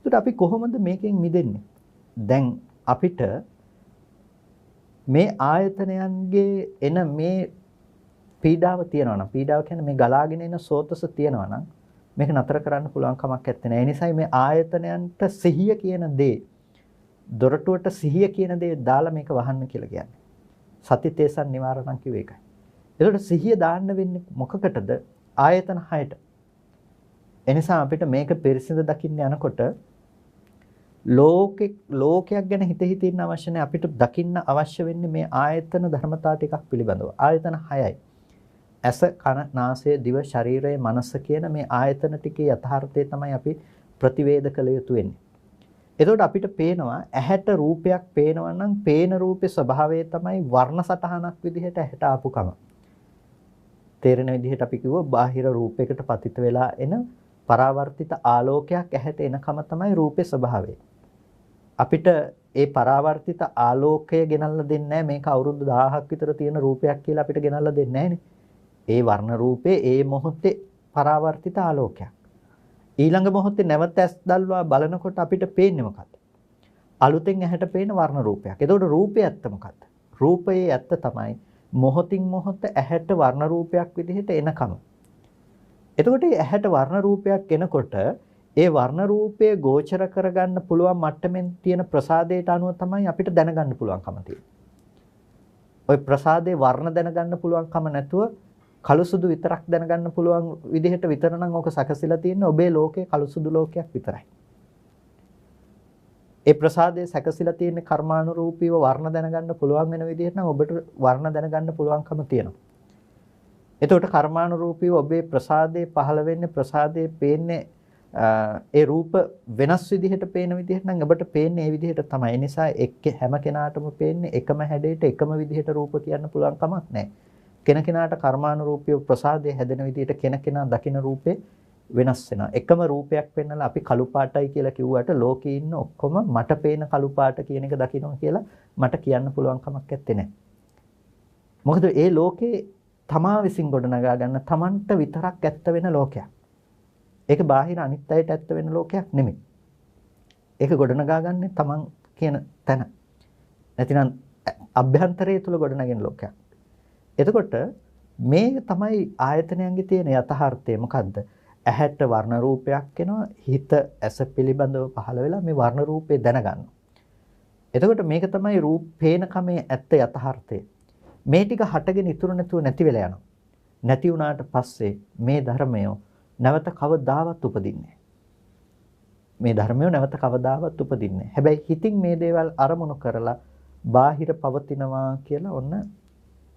S1: ඒකට අපි කොහොමද මේකෙන් මිදෙන්නේ? දැන් අපිට මේ ආයතනයන්ගේ එන මේ පීඩාව තියෙනවා නම්, පීඩාව කියන්නේ මේ ගලාගෙන එන සෝතස තියෙනවා නම් මේක නතර කරන්න පුළුවන් කමක් නැත්තේ. ඒ නිසායි මේ ආයතනයන්ට සිහිය කියන දේ, දොරටුවට සිහිය කියන දේ දාලා මේක වහන්න කියලා කියන්නේ. සති තේසන් නිවාරණම් කිව්වේ ඒකයි. ඒකට සිහිය දාන්න වෙන්නේ මොකකටද? ආයතන 6ට. එනිසා අපිට මේක පිරිසිදු දකින්න යනකොට ලෝකයක් ගැන හිත ඉන්න අවශ්‍ය නැහැ. අපිට දකින්න අවශ්‍ය වෙන්නේ මේ ආයතන ධර්මතා ටිකක් පිළිබඳව. ආයතන 6යි. ඇස, කන, නාසය, දිව, ශරීරය, මනස කියන මේ ආයතන ටිකේ යථාර්ථය තමයි අපි ප්‍රතිවේද කළ යුතු වෙන්නේ. එතකොට අපිට පේනවා ඇහැට රූපයක් පේනවා නම් පේන රූපේ ස්වභාවය තමයි වර්ණ සටහනක් විදිහට ඇහැට ආපුකම. තේරෙන විදිහට අපි කිව්ව බාහිර රූපයකට පතිත වෙලා එන පරාවර්තිත ආලෝකයක් ඇහැට එනකම තමයි රූපේ ස්වභාවය. අපිට ඒ පරාවර්තිත ආලෝකය ගෙනල්ලා දෙන්නේ නැහැ. මේක අවුරුදු 1000ක් විතර තියෙන රූපයක් කියලා අපිට ගෙනල්ලා දෙන්නේ නැහනේ. ඒ වර්ණ රූපේ ඒ මොහොතේ පරාවර්තිත ආලෝකයක්. ඊළඟ මොහොතේ නැවත ඇස් දැල්වා බලනකොට අපිට පේන්නේ මොකක්ද? අලුතෙන් ඇහැට පේන වර්ණ රූපයක්. එතකොට රූපේ ඇත්ත මොකක්ද? රූපයේ ඇත්ත තමයි මොහොතින් මොහොත ඇහැට වර්ණ රූපයක් විදිහට එනකම. එතකොට මේ ඇහැට වර්ණ රූපයක් එනකොට ඒ වර්ණ රූපය ගෝචර කරගන්න පුළුවන් මට්ටමින් තියෙන ප්‍රසාදයට අනුව තමයි අපිට දැනගන්න පුළුවන්කම තියෙන්නේ. ওই ප්‍රසාදේ වර්ණ දැනගන්න පුළුවන්කම නැතුව කළු සුදු විතරක් දැනගන්න පුළුවන් විදිහට විතර නම් ඕක සැකසීලා තියෙන්නේ ඔබේ ලෝකේ කළු සුදු ලෝකයක් විතරයි. ඒ ප්‍රසාදයේ සැකසීලා තියෙන්නේ කර්මානුරූපීව වර්ණ දැනගන්න පුළුවන් වෙන විදිහට නම් ඔබට වර්ණ දැනගන්න පුළුවන්කම තියෙනවා. එතකොට කර්මානුරූපීව ඔබේ ප්‍රසාදයේ පහළ වෙන්නේ ප්‍රසාදයේ පේන්නේ ඒ රූප වෙනස් විදිහට පේන විදිහට නම් ඔබට පේන්නේ ඒ විදිහට තමයි. ඒ නිසා හැම කෙනාටම පේන්නේ එකම හැඩයට එකම විදිහට රූප කියන්න පුළුවන් කමක් නැහැ. කෙනකෙනාට කර්මානුරූපීව ප්‍රසාදයේ හැදෙන විදිහට කෙනකෙනා දකින රූපේ වෙනස් වෙනවා. එකම රූපයක් පෙන්නලා අපි කළු පාටයි කියලා කිව්වට ලෝකේ ඉන්න ඔක්කොම මට පේන කළු පාට කියන එක දකිනවා කියලා මට කියන්න පුළුවන් කමක් නැත්තේ. මොකද ඒ ලෝකේ තමා විසින් ගොඩනගා ගන්න තමන්ට විතරක් ඇත්ත වෙන ලෝකයක්. ඒක බාහිර අනිත් අයට ඇත්ත වෙන ලෝකයක් නෙමෙයි. ඒක ගොඩනගා ගන්න තමන් කියන තැන. නැතිනම් අභ්‍යන්තරය තුල ගොඩනගෙන ලෝකයක්. එතකොට මේ තමයි ආයතනයන්ගේ තියෙන යථාර්ථය. මොකද්ද? ඇහැට වර්ණ රූපයක් එනවා. හිත ඇස පිළිබඳව පහළ වෙලා මේ වර්ණ රූපේ දැනගන්නවා. එතකොට මේක තමයි රූප පේන කමේ ඇත්ත යථාර්ථය. මේ ටික හටගෙන ඉතුරු නැතුව නැති වෙලා යනවා. නැති වුණාට පස්සේ මේ ධර්මය නැවත කවදාවත් උපදින්නේ මේ ධර්මය නැවත කවදාවත් උපදින්නේ. හැබැයි හිතින් මේ දේවල් අරමුණු කරලා බාහිර පවතිනවා කියලා ඔන්න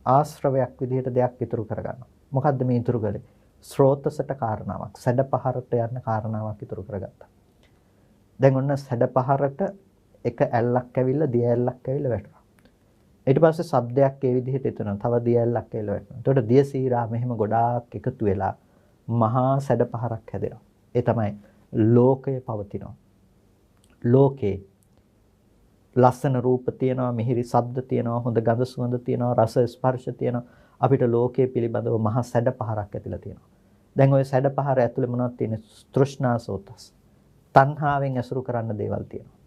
S1: ආශ්‍රවයක් විදිහට දෙයක් ඉතුරු කරගන්නවා. මොකද්ද මේ ඉතුරු කළේ? ස්රෝතසට කාරණාවක්, සැඩපහරට යන කාරණාවක් ඉතුරු කරගත්තා. දැන් ඔන්න සැඩපහරට එක ඇල්ලක් ඇවිල්ලා දිය ඇල්ලක් ඇවිල්ලා වැටුණා. ඊට පස්සේ ශබ්දයක් ඒ විදිහට එතනවා. තව දිය ඇල්ලක් ඇවිල්ලා වැටෙනවා. එතකොට දිය සීරා මෙහෙම ගොඩාක් එකතු වෙලා මහා සැඩපහරක් හැදෙනවා. ඒ තමයි ලෝකය පවතිනවා. ලෝකේ ලස්සන රූප තියෙනවා, මිහිරි ශබ්ද තියෙනවා, හොඳ ගඳ සුවඳ තියෙනවා, රස ස්පර්ශ තියෙනවා. අපිට ලෝකයේ පිළිබඳව මහා සැඩපහරක් ඇතිලා තියෙනවා. දැන් ওই සැඩපහර ඇතුලේ මොනවද තියෙන්නේ? තෘෂ්ණා සෝතස්. තණ්හාවෙන් ඇසුරු කරන්න දේවල් තියෙනවා.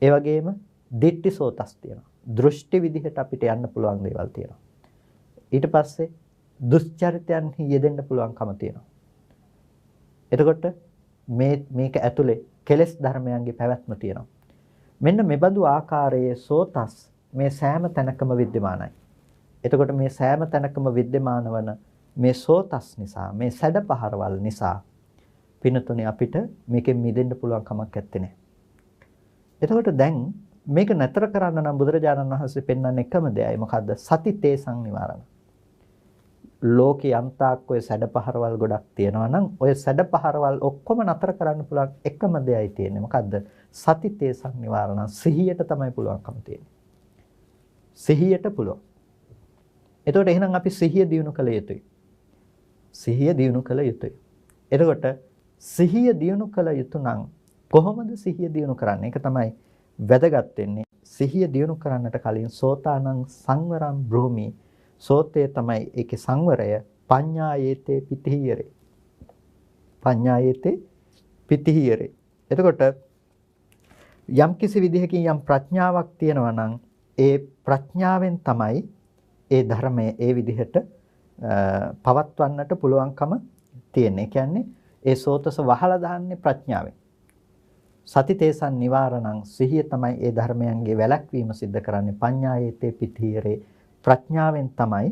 S1: ඒ වගේම දිට්ඨි සෝතස් තියෙනවා. දෘෂ්ටි විදිහට අපිට යන්න පුළුවන් දේවල් තියෙනවා. ඊට පස්සේ දුස්චරිතයන්හි යෙදෙන්න පුළුවන්කම තියෙනවා. එතකොට මේක ඇතුලේ කෙලෙස් ධර්මයන්ගේ පැවැත්ම තියෙනවා. මෙන්න මෙබඳු ආකාරයේ සෝතස් මේ සෑම තැනකම विद्यමානයි. එතකොට මේ සෑම තැනකම विद्यमान වන මේ සෝතස් නිසා, මේ සැඩපහරවල් නිසා පිනතුනේ අපිට මේකෙන් මිදෙන්න පුළුවන් කමක් නැත්තේ. එතකොට දැන් මේක නතර කරන්න නම් බුදුරජාණන් වහන්සේ පෙන්වන්නේ එකම දෙයයි. මොකද්ද? සති තේසං නිවාරණ. ලෝකේ යම්තාක් ඔය සැඩපහරවල් ගොඩක් තියෙනවා නම් ඔය සැඩපහරවල් ඔක්කොම නතර කරන්න පුළුවන් එකම දෙයයි තියෙන්නේ. මොකද්ද? සති තේසං නිවාරණ. සිහියට තමයි පුළුවන්කම තියෙන්නේ. සිහියට පුළුවන්. එතකොට එහෙනම් අපි සිහිය දියුණු කළ යුතුයි. සිහිය දියුණු කළ යුතුයි. එතකොට සිහිය දියුණු කළ යුතු නම් කොහොමද සිහිය දියුණු කරන්නේ? ඒක තමයි වැදගත් වෙන්නේ. සිහිය දියුණු කරන්නට කලින් සෝතානං සංවරං බ්‍රෝමි. සෝතේ තමයි ඒකේ සංවරය. පඤ්ඤායේතේ පිතිහියරේ. පඤ්ඤායේතේ පිතිහියරේ. එතකොට යම් කිසි විදිහකින් යම් ප්‍රඥාවක් තියෙනවා නම් ඒ ප්‍රඥාවෙන් තමයි ඒ ධර්මය ඒ විදිහට පවත්වන්නට පුළුවන්කම තියෙන්නේ. ඒ කියන්නේ ඒ සෝතස වහලා දාන්නේ ප්‍රඥාවෙන්. සති තේසන් නිවාරණං සිහිය තමයි ඒ ධර්මයන්ගේ වැළැක්වීම සිද්ධ කරන්නේ. පඤ්ඤායේතේ පිතිහියරේ. ප්‍රඥාවෙන් තමයි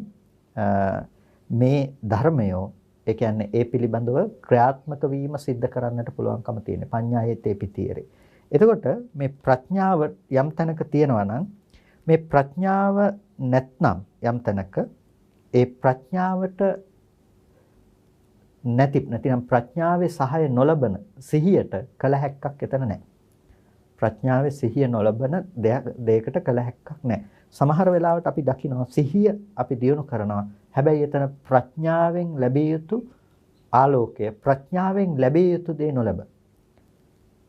S1: මේ ධර්මයෝ ඒ කියන්නේ ඒ පිළිබඳව ක්‍රියාත්මක වීම සිද්ධ කරන්නට පුළුවන්කම තියෙන්නේ. පඤ්ඤායේතේ පිතිහියරේ. එතකොට මේ ප්‍රඥාව යම් තැනක තියෙනවා නම් මේ ප්‍රඥාව නැත්නම් යම් තැනක ඒ ප්‍රඥාවට නැතිනම් ප්‍රඥාවේ සහාය නොලබන සිහියට කල හැක්කක් එතන නැහැ. ප්‍රඥාවේ සිහිය නොලබන දෙයකට කල හැක්කක් නැහැ. සමහර වෙලාවට අපි දකිනවා සිහිය අපි දියුණු කරනවා. හැබැයි එතන ප්‍රඥාවෙන් ලැබිය යුතු ආලෝකය, ප්‍රඥාවෙන් ලැබිය යුතු දේ නොලබ.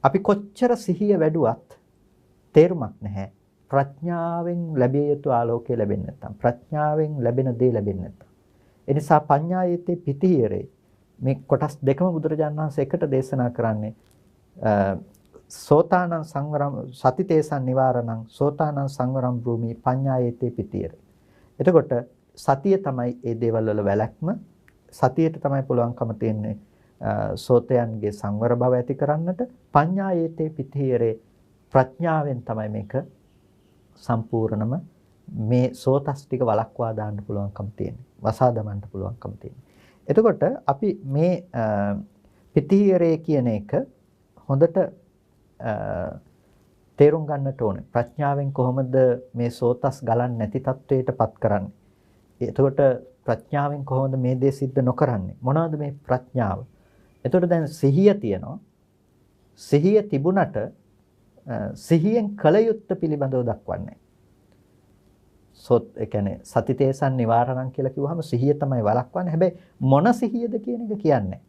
S1: අපි කොච්චර සිහිය වැඩුවත් තේරුමක් නැහැ. ප්‍රඥාවෙන් ලැබිය යුතු ආලෝකය ලැබෙන්නේ නැත්නම්, ප්‍රඥාවෙන් ලැබෙන දේ ලැබෙන්නේ නැත්නම්. ඒ නිසා පඤ්ඤායේතේ පිතිහියරේ මේ කොටස් දෙකම බුදුරජාණන් වහන්සේ එකට දේශනා කරන්නේ සෝතානං සංවරම් සතිතේසං නිවාරණං සෝතානං සංවරම් භූමි පඤ්ඤායේතේ පිතිහියරේ. එතකොට සතිය තමයි මේ දේවල් වල වැළැක්ම. සතියට තමයි පුළුවන්කම තියෙන්නේ සෝතයන්ගේ සංවර බව ඇති කරන්නට. පඤ්ඤායේතේ පිතිහියරේ ප්‍රඥාවෙන් තමයි මේක සම්පූර්ණම මේ සෝතස් ටික වළක්වා දාන්න පුළුවන්කම තියෙන්නේ. වසා දමන්න පුළුවන්කම තියෙන්නේ. එතකොට අපි මේ පිතිහියරේ කියන එක හොඳට තේරුම් ගන්නට ඕනේ. ප්‍රඥාවෙන් කොහොමද මේ සෝතස් ගලන්නේ නැති තත්වයටපත් කරන්නේ? එතකොට ප්‍රඥාවෙන් කොහොමද මේ දේ සිද්ධ නොකරන්නේ? මොනවද මේ ප්‍රඥාව? එතකොට දැන් සිහිය තියෙනවා. සිහිය තිබුණට සිහියෙන් කල යුත්තේ පිළිබඳව දක්වන්නේ. ඒ කියන්නේ සතිතේසන් නිවාරණං කියලා කිව්වහම සිහිය තමයි වළක්වන්නේ. හැබැයි මොන සිහියද කියන එක කියන්නේ.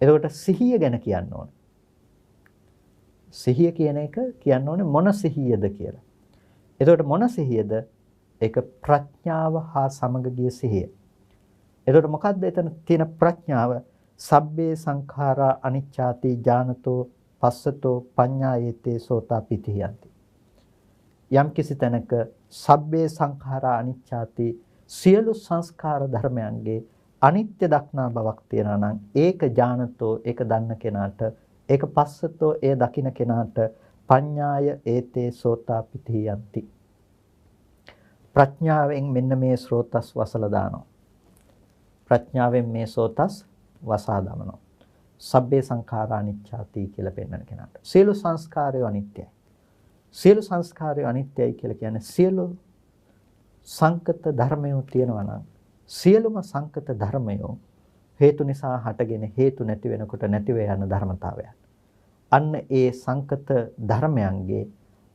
S1: එතකොට සිහිය ගැන කියන්න ඕනේ. සිහිය කියන එක කියන්න ඕනේ මොන සිහියද කියලා. එතකොට මොන සිහියද? ඒක ප්‍රඥාව හා සමග ගිය සිහිය. එතකොට මොකද්ද එතන තියෙන ප්‍රඥාව? සබ්බේ සංඛාරා අනිච්චාති ඥානතෝ පස්සතෝ පඤ්ඤායේතේ සෝතාපිතියන්ති. යම් කිසි තැනක සබ්බේ සංඛාරා අනිච්චාති සියලු සංස්කාර ධර්මයන්ගේ අනිත්‍ය දක්නා බවක් තියනවා නම් ඒක ඥානතෝ ඒක දන්න කෙනාට ඒක පස්සතෝ ඒ දකින්න කෙනාට පඤ්ඤාය ඒතේ සෝතාපිතියන්ති. ප්‍රඥාවෙන් මෙන්න මේ ස්රෝතස් වසලා දානවා. ප්‍රඥාවෙන් මේ සෝතස් වසා දමනවා. සබ්බේ සංඛාරා අනිච්චාති කියලා පෙන්වන කෙනාට. සියලු සංස්කාරය අනිත්‍යයි. සියලු සංස්කාරය අනිත්‍යයි කියලා කියන්නේ සියලු සංකත ධර්මයෝ තියෙනවා නම් සියලුම සංකත ධර්මයෝ හේතු නිසා හටගෙන හේතු නැති වෙනකොට නැතිව යන ධර්මතාවයන්. අන්න ඒ සංකත ධර්මයන්ගේ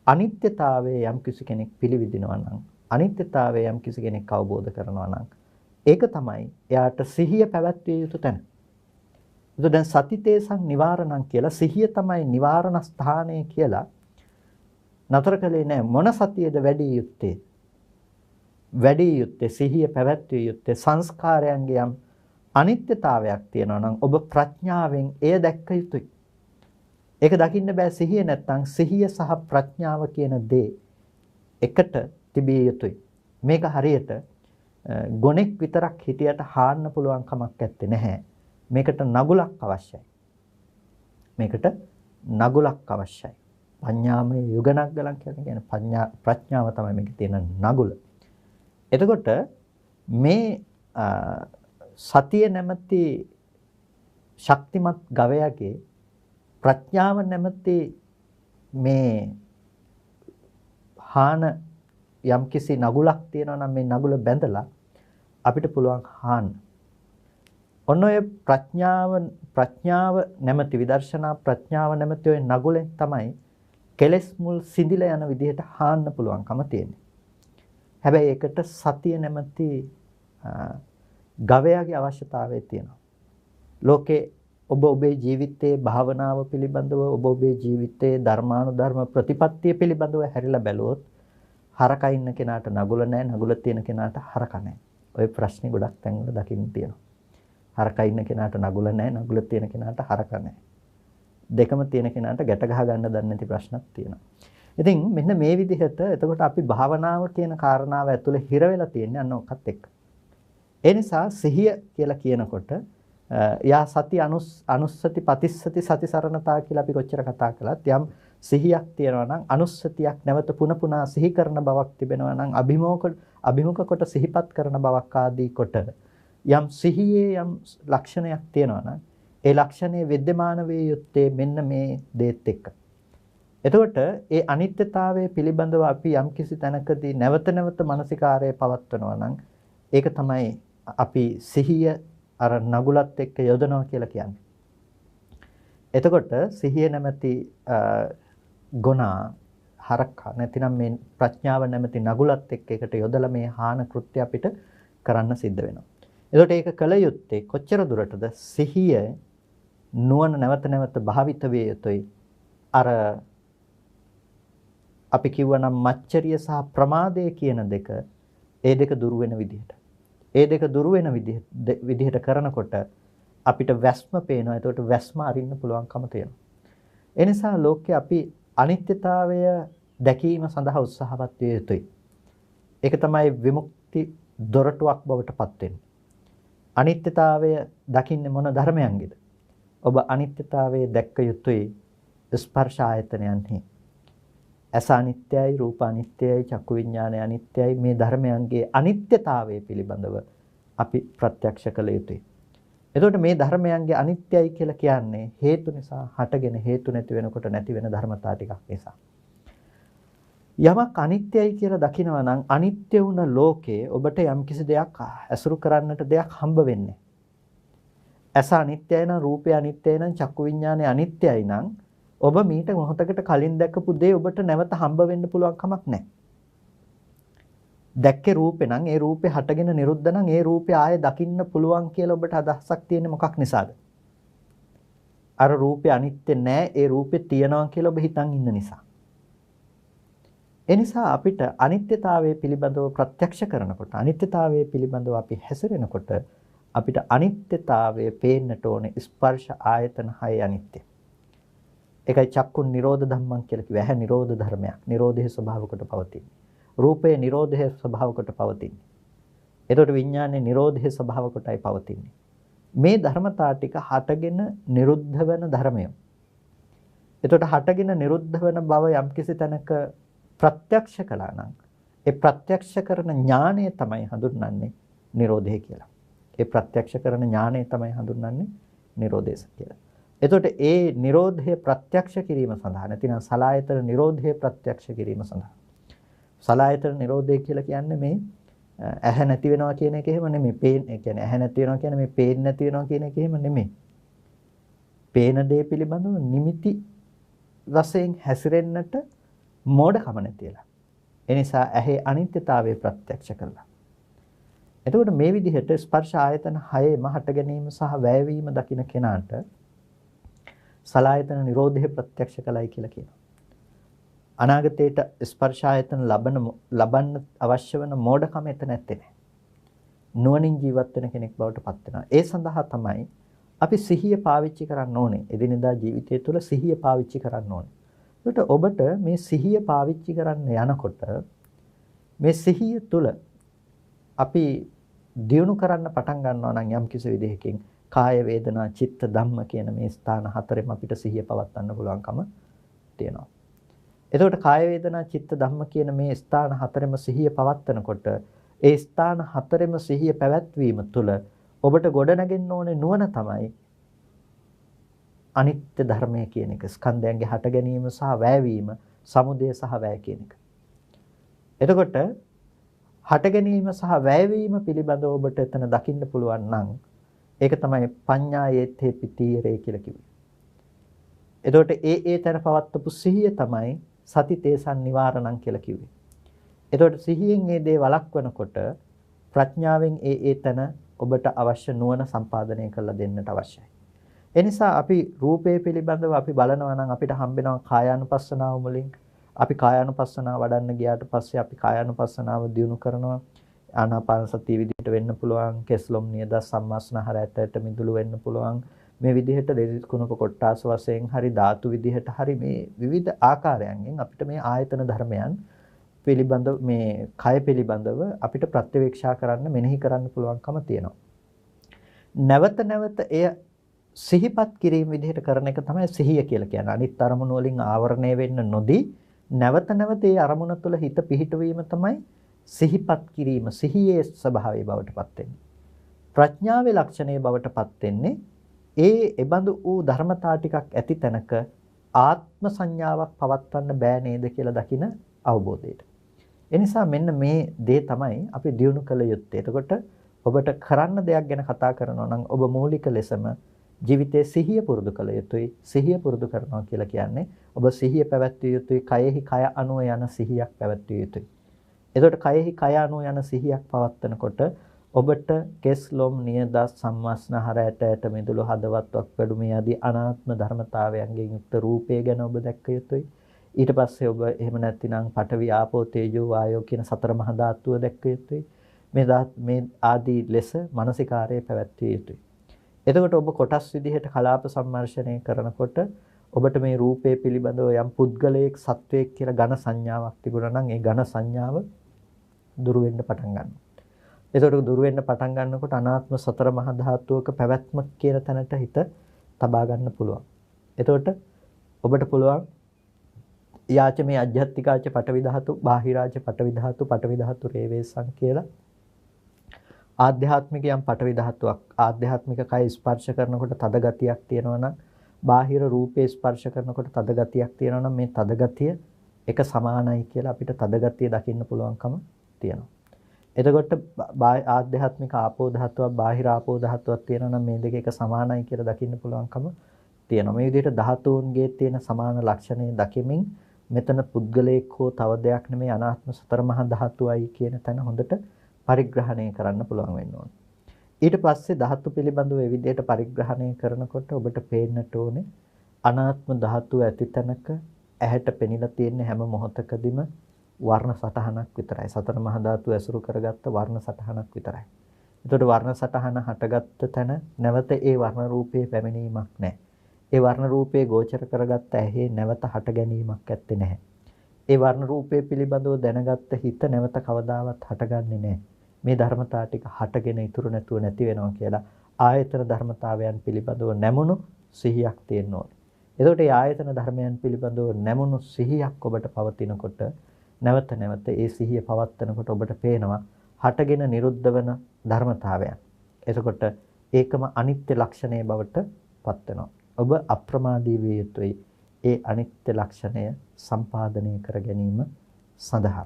S1: අනිත්‍යතාවය යම් කිසි කෙනෙක් පිළිවිදිනවා නම් අනිත්‍යතාවය යම් කිසි කෙනෙක් අවබෝධ කරනවා නම් ඒක තමයි එයාට සිහිය පැවැත්විය යුතු තැන. ඒක දැන් සතිතේසං නිවාරණං කියලා සිහිය තමයි නිවාරණ ස්ථානය කියලා නතර කළේ නැහැ. මොන සතියේද වැඩි යුත්තේ? වැඩි යුත්තේ සිහිය පැවැත්විය යුත්තේ සංස්කාරයන්ගේ යම් අනිත්‍යතාවයක් තියෙනවා නම් ඔබ ප්‍රඥාවෙන් එය දැක්ක යුතුයි. ඒක දකින්න බෑ සිහිය නැත්නම් සිහිය සහ ප්‍රඥාව කියන දේ එකට තිබිය යුතුයි. මේක හරියට ගොනෙක් විතරක් හිටියට හාන්න පුළුවන් කමක් නැත්තේ නැහැ. මේකට නගුලක් අවශ්‍යයි. මේකට නගුලක් අවශ්‍යයි. පඤ්ඤාමය යුගනග්ගලන් කියන්නේ ප්‍රඥාව තමයි මේකේ තියෙන නගුල. එතකොට මේ සතිය නැමැති ශක්තිමත් ගවයාගේ ප්‍රඥාව නැමැති මේ හාන යම්කිසි නගුලක් තියෙනවා නම් මේ නගුල බැඳලා අපිට පුළුවන් හාන්න. ඔන්න ඔය ප්‍රඥාව නැමැති විදර්ශනා ප්‍රඥාව නැමැති ඔය නගුලෙන් තමයි කෙලෙස් මුල් සිඳිලා යන විදිහට හාන්න පුළුවන්කම තියෙන්නේ. හැබැයි ඒකට සතිය නැමැති ගවයාගේ අවශ්‍යතාවය තියෙනවා. ලෝකේ ඔබ ඔබේ ජීවිතයේ භාවනාව පිළිබඳව ඔබ ඔබේ ජීවිතයේ ධර්මානුධර්ම ප්‍රතිපත්තිය පිළිබඳව හැරිලා බැලුවොත් හරකා ඉන්න කෙනාට නගුල නැහැ, නගුල තියෙන කෙනාට හරකා නැහැ. ඔය ප්‍රශ්නේ ගොඩක් තැන්වල දකින්න තියෙනවා. හරකා ඉන්න කෙනාට නගුල නැහැ, නගුල තියෙන කෙනාට හරකා නැහැ. දෙකම තියෙන කෙනාට ගැට ගහ ගන්න දන්නේ නැති ප්‍රශ්නක් තියෙනවා. ඉතින් මෙන්න මේ විදිහට එතකොට අපි භාවනාව කියන කාරණාව ඇතුලේ හිර වෙලා තියෙන්නේ අන්න ඔකත් එක්ක. ඒ නිසා සිහිය කියලා කියනකොට යා සති අනුස්සති පතිස්සති සති සරණතා කියලා අපි කොච්චර කතා කළත් යම් සිහියක් තියෙනවා නම් අනුස්සතියක් නැවත පුන පුනා සිහි කරන බවක් තිබෙනවා නම් අභිමුඛ කොට සිහිපත් කරන බවක් ආදී කොට යම් සිහියේ යම් ලක්ෂණයක් තියෙනවා නම් ඒ ලක්ෂණය विद्यमान වේ යුත්තේ මෙන්න මේ දේත් එක්ක. එතකොට ඒ අනිත්‍යතාවය පිළිබඳව අපි යම් කිසි තැනකදී නැවත නැවත මානසිකාරය පවත්වනවා නම් ඒක තමයි අපි සිහිය අර නගුලත් එක්ක යොදනවා කියලා කියන්නේ. එතකොට සිහිය නැමැති ගුණා හරක නැතිනම් මේ ප්‍රඥාව නැමැති නගුලත් එක්ක එකට යොදලා මේ හාන කෘත්‍ය අපිට කරන්න සිද්ධ වෙනවා. එතකොට ඒක කල යුත්තේ කොච්චර දුරටද සිහිය නුවණ නැවත නැවත භාවිත වේ යුතුයි. අර අපි කිව්වනම් මච්චරිය සහ ප්‍රමාදය කියන දෙක ඒ දෙක දුරු වෙන විදිහට. ඒ දෙක දුරු වෙන විදිහට කරනකොට අපිට වැස්ම පේනවා. එතකොට වැස්ම අරින්න පුළුවන්කම තියෙනවා. ඒ නිසා ලෝකේ අපි අනිත්‍යතාවය දැකීම සඳහා උත්සාහවත් විය යුතුයි. ඒක තමයි විමුක්ති දොරටුවක් බවට පත් වෙන්නේ. අනිත්‍යතාවය දකින්නේ මොන ධර්මයන්ගේද? ඔබ අනිත්‍යතාවයේ දැක්ක යුතුයි ස්පර්ශ ආයතනයන්හි. ඇස අනිත්‍යයි, රූප අනිත්‍යයි, චක්කු විඥානය අනිත්‍යයි. මේ ධර්මයන්ගේ අනිත්‍යතාවය පිළිබඳව අපි ප්‍රත්‍යක්ෂ කළ යුතුයි. එතකොට මේ ධර්මයන්ගේ අනිත්‍යයි කියලා කියන්නේ හේතු නිසා හටගෙන හේතු නැති වෙනකොට නැති වෙන ධර්මතා ටිකක් නිසා. යමක් අනිත්‍යයි කියලා දකිනවා නම් අනිත්‍ය වුණ ලෝකේ ඔබට යම්කිසි දෙයක් ඇසුරු කරන්නට දෙයක් හම්බ වෙන්නේ. ඇස අනිත්‍යයි නම්, රූපය අනිත්‍යයි නම්, චක්කු විඥානය අනිත්‍යයි නම් ඔබ මීට මොහොතකට කලින් දැකපු දේ ඔබට නැවත හම්බ වෙන්න පුළුවන් කමක් නැහැ. දැක්කේ රූපේ නම් ඒ රූපේ හටගෙන නිරුද්ධ නම් ඒ රූපේ ආයෙ දකින්න පුළුවන් කියලා ඔබට අදහසක් තියෙන්නේ මොකක් නිසාද? අර රූපේ අනිත්‍ය නැහැ, ඒ රූපේ තියනවා කියලා ඔබ හිතන් ඉන්න නිසා. ඒ නිසා අපිට අනිත්‍යතාවය පිළිබඳව ප්‍රත්‍යක්ෂ කරනකොට අනිත්‍යතාවය පිළිබඳව අපි හැසිරෙනකොට අපිට අනිත්‍යතාවය පේන්නට ඕනේ ස්පර්ශ ආයතන 6 අනිත්‍ය. ඒකයි චක්කුන් නිරෝධ ධම්මං කියලා කිව්වේ. ඇහැ නිරෝධ ධර්මයක්. නිරෝධයේ ස්වභාව කොට පවතින්නේ. රූපයේ නිරෝධයේ ස්වභාව කොට පවතින්නේ. එතකොට විඥානයේ නිරෝධයේ ස්වභාව කොටයි පවතින්නේ. මේ ධර්මතා ටික හටගෙන නිරුද්ධ වෙන ධර්මය. එතකොට හටගෙන නිරුද්ධ වෙන බව යම්කිසි තැනක ප්‍රත්‍යක්ෂ කළා නම් ඒ ප්‍රත්‍යක්ෂ කරන ඥානය තමයි හඳුන්වන්නේ නිරෝධය කියලා. ඒ ප්‍රත්‍යක්ෂ කරන ඥානය තමයි හඳුන්වන්නේ නිරෝධය කියලා. එතකොට ඒ නිරෝධය ප්‍රත්‍යක්ෂ කිරීම සඳහා නැතිනම් සලායතන නිරෝධය ප්‍රත්‍යක්ෂ කිරීම සඳහා සලායතන නිරෝධය කියලා කියන්නේ මේ ඇහැ නැති වෙනවා කියන එක එහෙම නෙමෙයි. ඒ කියන්නේ ඇහැ නැති වෙනවා කියන්නේ මේ පේන්නේ නැති වෙනවා කියන එක එහෙම නෙමෙයි. පේන දේ පිළිබඳව නිමිති වශයෙන් හැසිරෙන්නට මෝඩකම නැතිලා. ඒ නිසා ඇහි අනිත්‍යතාවය ප්‍රත්‍යක්ෂ කළා. එතකොට මේ විදිහට ස්පර්ශ ආයතන 6 මහට ගැනීම සහ වැයවීම දකින්න කෙනාට සලායතන නිරෝධය ප්‍රත්‍යක්ෂ කළයි කියලා කියනවා. අනාගතයේට ස්පර්ශ ආයතන ලබන්න අවශ්‍ය වෙන මෝඩකම එතන නැත්තේ නෑ. නුවණින් ජීවත් වෙන කෙනෙක් බවට පත් වෙනවා. ඒ සඳහා තමයි අපි සිහිය පාවිච්චි කරන්න ඕනේ. එදිනෙදා ජීවිතය තුළ සිහිය පාවිච්චි කරන්න ඕනේ. ඒකට ඔබට මේ සිහිය පාවිච්චි කරන්න යනකොට මේ සිහිය තුළ අපි දියුණු කරන්න පටන් ගන්නවා නම් යම් කිසි විදිහකින් කාය වේදනා චිත්ත ධම්ම කියන මේ ස්ථාන හතරෙම අපිට සිහිය පවත්වන්න පුළුවන්කම තියෙනවා. එතකොට කාය වේදනා චිත්ත ධම්ම කියන මේ ස්ථාන හතරෙම සිහිය පවත්වනකොට ඒ ස්ථාන හතරෙම සිහිය පැවැත්වීම තුළ ඔබට ගොඩනගෙන්න ඕනේ නුවණ තමයි අනිත්‍ය ධර්මය කියන එක. ස්කන්ධයන්ගේ හට ගැනීම සහ වැයවීම, සමුදය සහ වැය කියන එක. එතකොට හට ගැනීම සහ වැයවීම පිළිබඳව ඔබට එතන දකින්න පුළුවන් නම් ඒක තමයි පඤ්ඤායේත්තේ පිතීරේ කියලා කිව්වේ. එතකොට ඒ තැන පවත්වපු සිහිය තමයි සති තේසන් නිවාරණං කියලා කිව්වේ. එතකොට සිහියෙන් මේ දේ වළක්වනකොට ප්‍රඥාවෙන් ඒ තැන ඔබට අවශ්‍ය නුවණ සම්පාදනය කරලා දෙන්නට අවශ්‍යයි. ඒ නිසා අපි රූපේ පිළිබඳව අපි බලනවා නම් අපිට හම්බෙනවා කායානුපස්සනාව මුලින්. අපි කායානුපස්සනාව වඩන්න ගියාට පස්සේ අපි කායානුපස්සනාව දියුණු කරනවා. ආනාපාන සතිය විදිහට වෙන්න පුළුවන්. කෙස්ලොම් නියද සම්මාස්නහර ඇටට මිදුළු වෙන්න පුළුවන්. මේ විදිහට දෙවිත් කුණප කොට්ටාස වශයෙන් හරි ධාතු විදිහට හරි මේ විවිධ ආකාරයන්ගෙන් අපිට මේ ආයතන ධර්මයන් පිළිබඳව මේ කය පිළිබඳව අපිට ප්‍රත්‍යවේක්ෂා කරන්න මෙනෙහි කරන්න පුළුවන්කම තියෙනවා. නැවත නැවත එය සිහිපත් කිරීම විදිහට කරන එක තමයි සිහිය කියලා කියන්නේ. අනිත් අරමුණු වලින් ආවරණය වෙන්න නොදී නැවත නැවත ඒ අරමුණ තුළ හිත පිහිටවීම තමයි සිහිපත් කිරීම. සිහියේ ස්වභාවය බවට පත් වෙන්නේ. ප්‍රඥාවේ ලක්ෂණයේ බවට පත් වෙන්නේ එබඳු වූ ධර්මතා ටිකක් ඇති තැනක ආත්ම සංඥාවක් පවත්වන්න බෑ නේද කියලා දකින අවබෝධයට. ඒ නිසා මෙන්න මේ දේ තමයි අපි දියුණු කළ යුත්තේ. එතකොට ඔබට කරන්න දෙයක් ගැන කතා කරනවා නම් ඔබ මූලික ලෙසම ජීවිතයේ සිහිය පුරුදු කළ යුතුයි. සිහිය පුරුදු කරනවා කියලා කියන්නේ ඔබ සිහිය පැවැත්විය යුතුයි. කයෙහි කය අනුව යන සිහියක් පැවැත්විය යුතුයි. එතකොට කයෙහි කය අනුව යන සිහියක් පවත්වනකොට ඔබට කෙස් ලොම් නියද සම්මාස්නහර ඇට මිදුළු හදවත් වක්වැඩු මේ ආදී අනාත්ම ධර්මතාවයන්ගෙන් යුක්ත රූපය ගැන ඔබ දැක්ක යුතුයි. ඊට පස්සේ ඔබ එහෙම නැත්නම් පඨවි ආපෝ තේජෝ වායෝ කියන සතර මහා ධාතුව දැක්ක යුතුයි. මේ ආදී ලෙස මානසිකාරයේ පැවැත්විය යුතුයි. එතකොට ඔබ කොටස් විදිහට කලාප සම්මර්ෂණය කරනකොට ඔබට මේ රූපය පිළිබඳව යම් පුද්ගලයෙක් සත්වයක් කියලා ඝන සංඥාවක් තිබුණා නම් ඒ ඝන සංඥාව දුරු වෙන්න පටන් ගන්නවා. එතකොට දුරු වෙන්න පටන් ගන්නකොට අනාත්ම සතර මහා ධාතුවක පැවැත්ම කියන තැනට හිත තබා ගන්න පුළුවන්. එතකොට ඔබට පුළුවන් යාච මේ අධ්‍යාත්මිකාච පඨවි ධාතු, බාහිරාච පඨවි ධාතු, පඨවි ධාතු රේවේසං කියලා ආධ්‍යාත්මික යම් පඨවි ධාතුවක් ආධ්‍යාත්මික කය ස්පර්ශ කරනකොට තද ගතියක් තියෙනවා නම් බාහිර රූපේ ස්පර්ශ කරනකොට තද ගතියක් තියෙනවා නම් මේ තද ගතිය එක සමානයි කියලා අපිට තද ගතිය දකින්න පුළුවන්කම තියෙනවා. එතකොට ආධ්‍යාත්මික ආපෝ ධාතුවක් බාහිර ආපෝ ධාතුවක් තියෙනවා නම් මේ දෙක එක සමානයි කියලා දකින්න පුළුවන්කම තියෙනවා. මේ විදිහට ධාතුන්ගේ තියෙන සමාන ලක්ෂණය දකිමින් මෙතන පුද්ගලයෙක් හෝ තව දෙයක් නෙමෙයි අනාත්ම සතර මහා ධාතුවයි කියන තැන හොඳට පරිග්‍රහණය කරන්න පුළුවන් වෙන්න ඕනේ. ඊට පස්සේ ධාතු පිළිබඳව මේ විදිහට පරිග්‍රහණය කරනකොට ඔබට පේන්නට ඕනේ අනාත්ම ධාතුව ඇති තැනක ඇහැට පෙනිලා තියෙන හැම මොහොතකදීම වර්ණ සටහනක් විතරයි. සතර මහා ධාතු ඇසුරු කරගත්ත වර්ණ සටහනක් විතරයි. එතකොට වර්ණ සටහන හටගත්ත තැන නැවත ඒ වර්ණ රූපයේ පැමිණීමක් නැහැ. ඒ වර්ණ රූපයේ ගෝචර කරගත්ත ඇහි නැවත හට ගැනීමක් ඇත්තේ නැහැ. ඒ වර්ණ රූපයේ පිළිබඳව දැනගත්ත හිත නැවත කවදාවත් හටගන්නේ නැහැ. මේ ධර්මතා ටික හටගෙන ඉතුරු නැතුව නැති වෙනවා කියලා ආයතන ධර්මතාවයන් පිළිබඳව නැමුණු සිහියක් තියෙන්න ඕනේ. එතකොට මේ ආයතන ධර්මයන් පිළිබඳව නැමුණු සිහියක් ඔබට පවතිනකොට නැවත නැවත ඒ සිහිය පවත්නකොට ඔබට පේනවා හටගෙන නිරුද්ධ වෙන ධර්මතාවයන්. එතකොට ඒකම අනිත්‍ය ලක්ෂණයේ බවට පත් වෙනවා. ඔබ අප්‍රමාදී විය යුතුයි ඒ අනිත්‍ය ලක්ෂණය සම්පාදනය කර ගැනීම සඳහා.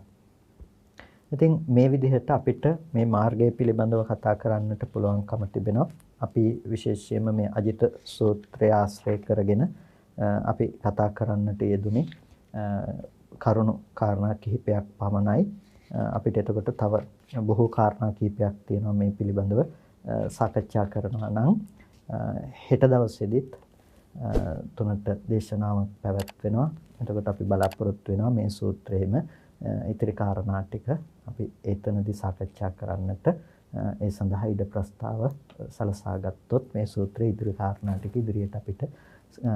S1: ඉතින් මේ විදිහට අපිට මේ මාර්ගය පිළිබඳව කතා කරන්නට පුළුවන්කම තිබෙනවා. අපි විශේෂයෙන්ම මේ අජිත සූත්‍රය ආශ්‍රය කරගෙන අපි කතා කරන්නට යෙදුනේ කරුණු කාරණා කිහිපයක් පමණයි. අපිට එතකොට තව බොහෝ කාරණා කිහිපයක් තියෙනවා මේ පිළිබඳව සාකච්ඡා කරනවා නම් හෙට දවසේදීත් තුනට දේශනාවක් පැවැත්වෙනවා. එතකොට අපි බලාපොරොත්තු වෙනවා මේ සූත්‍රයේම ඉතිරි කාරණා ටික අපි එතනදී සාකච්ඡා කරන්නට ඒ සඳහා ඉද ප්‍රස්තාව සලසා ගත්තොත් මේ සූත්‍රයේ ඉදිරි කාරණා ටික ඉදිරියට අපිට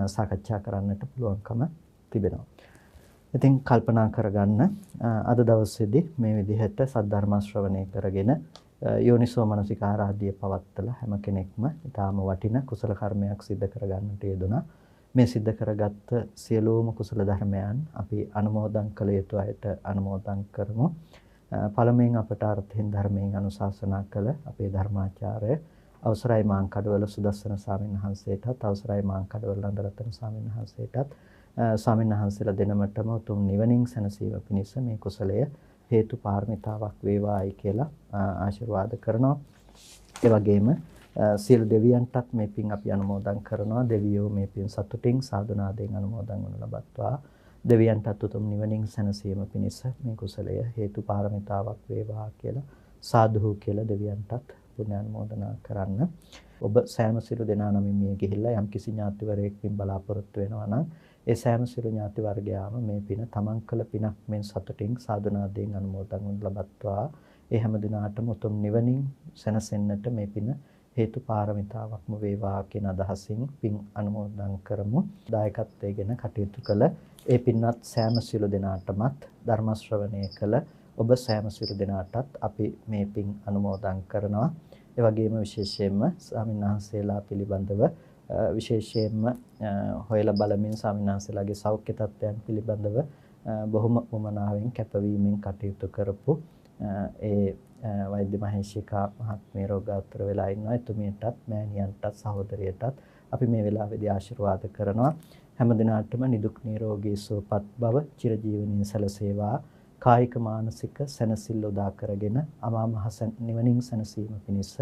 S1: සාකච්ඡා කරන්නට පුළුවන්කම තිබෙනවා. ඉතින් කල්පනා කරගන්න අද දවසේදී මේ විදිහට සද්ධර්ම ශ්‍රවණය කරගෙන යෝනිසෝ මනසිකාරාදී පවත්තලා හැම කෙනෙක්ම ඊටාම වටින කුසල කර්මයක් සිද්ධ කරගන්නට යෙදුණා. මේ සිද්ධ කරගත්ත සියලුම කුසල ධර්මයන් අපි අනුමෝදන් කළ යුතු අයට අනුමෝදන් කරමු. පළමුවෙන් අපට අර්ථයෙන් ධර්මයෙන් අනුශාසනා කළ අපේ ධර්මාචාර්ය අවසරයි මාංකඩවල සුදස්සන ස්වාමීන් වහන්සේටත් අවසරයි මාංකඩවල නන්දරත්න ස්වාමීන් වහන්සේටත් ස්වාමීන් වහන්සේලා දෙනමටම උතුම් නිවනින් සැනසීම පිණිස මේ කුසලය හේතු පාරමිතාවක් වේවායි කියලා ආශිර්වාද කරනවා. ඒ වගේම සියලු දෙවියන්ටත් මේ පින් අපි අනුමෝදන් කරනවා. දෙවියෝ මේ පින් සතුටින් සාදුනාදයෙන් අනුමෝදන් වනු ලබත්වා. දෙවියන්ටත් උතුම් නිවනින් සැනසීම පිණිස මේ කුසලය හේතු පාරමිතාවක් වේවා කියලා සාදු කියලා දෙවියන්ටත් පුණ්‍ය අනුමෝදනා කරන්න. ඔබ සෑම සියලු දෙනා නමින් මිය ගිහිල්ලා යම් කිසි ඥාතිවරයෙක්ින් බලාපොරොත්තු වෙනවා නම් ඒ සෑම සියලු ඥාති වර්ගයාම මේ පින තමන් කළ පිනක් මෙන් සතුටින් සාදුනාදයෙන් අනුමෝදන් වනු ලබත්වා. ඒ හැම දිනාටම උතුම් නිවනින් සැනසෙන්නට මේ පින හේතු පාරමිතාවක්ම වේවා කියන අදහසින් පින් අනුමෝදන් කරමු. දායකත්වයෙන් කටයුතු කළ ඒ පින්වත් සෑම සියලු දෙනාටමත් ධර්ම ශ්‍රවණය කළ ඔබ සෑම සියලු දෙනාටත් අපි මේ පින් අනුමෝදන් කරනවා. ඒ වගේම විශේෂයෙන්ම ස්වාමීන් වහන්සේලා පිළිබඳව විශේෂයෙන්ම හොයලා බලමින් ස්වාමීන් වහන්සේලාගේ සෞඛ්‍ය තත්ත්වයන් පිළිබඳව බොහොම උමනාවෙන් කැපවීමෙන් කටයුතු කරපු ඒ වෛද්‍ය මහේශිකා මහත්මිය රෝගාතුර වෙලා ඉන්නවා. එතුමියටත් මෑණියන්ටත් සහෝදරියටත් අපි මේ වෙලාවේදී ආශිර්වාද කරනවා. හැම දිනාටම නිදුක් නිරෝගී සුවපත් බව චිරජීවනයේ සැලසේවා. කායික මානසික සැනසෙල්ල උදා කරගෙන අමා මහ නිවනින් සැනසීම පිණිස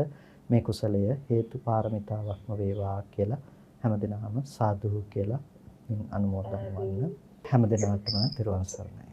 S1: මේ කුසලය හේතු පාරමිතාවක්ම වේවා කියලා හැමදෙනාම සාදු කියලා අනුමෝදන් වන්න. හැමදෙනාටම තෙරුවන් සරණයි.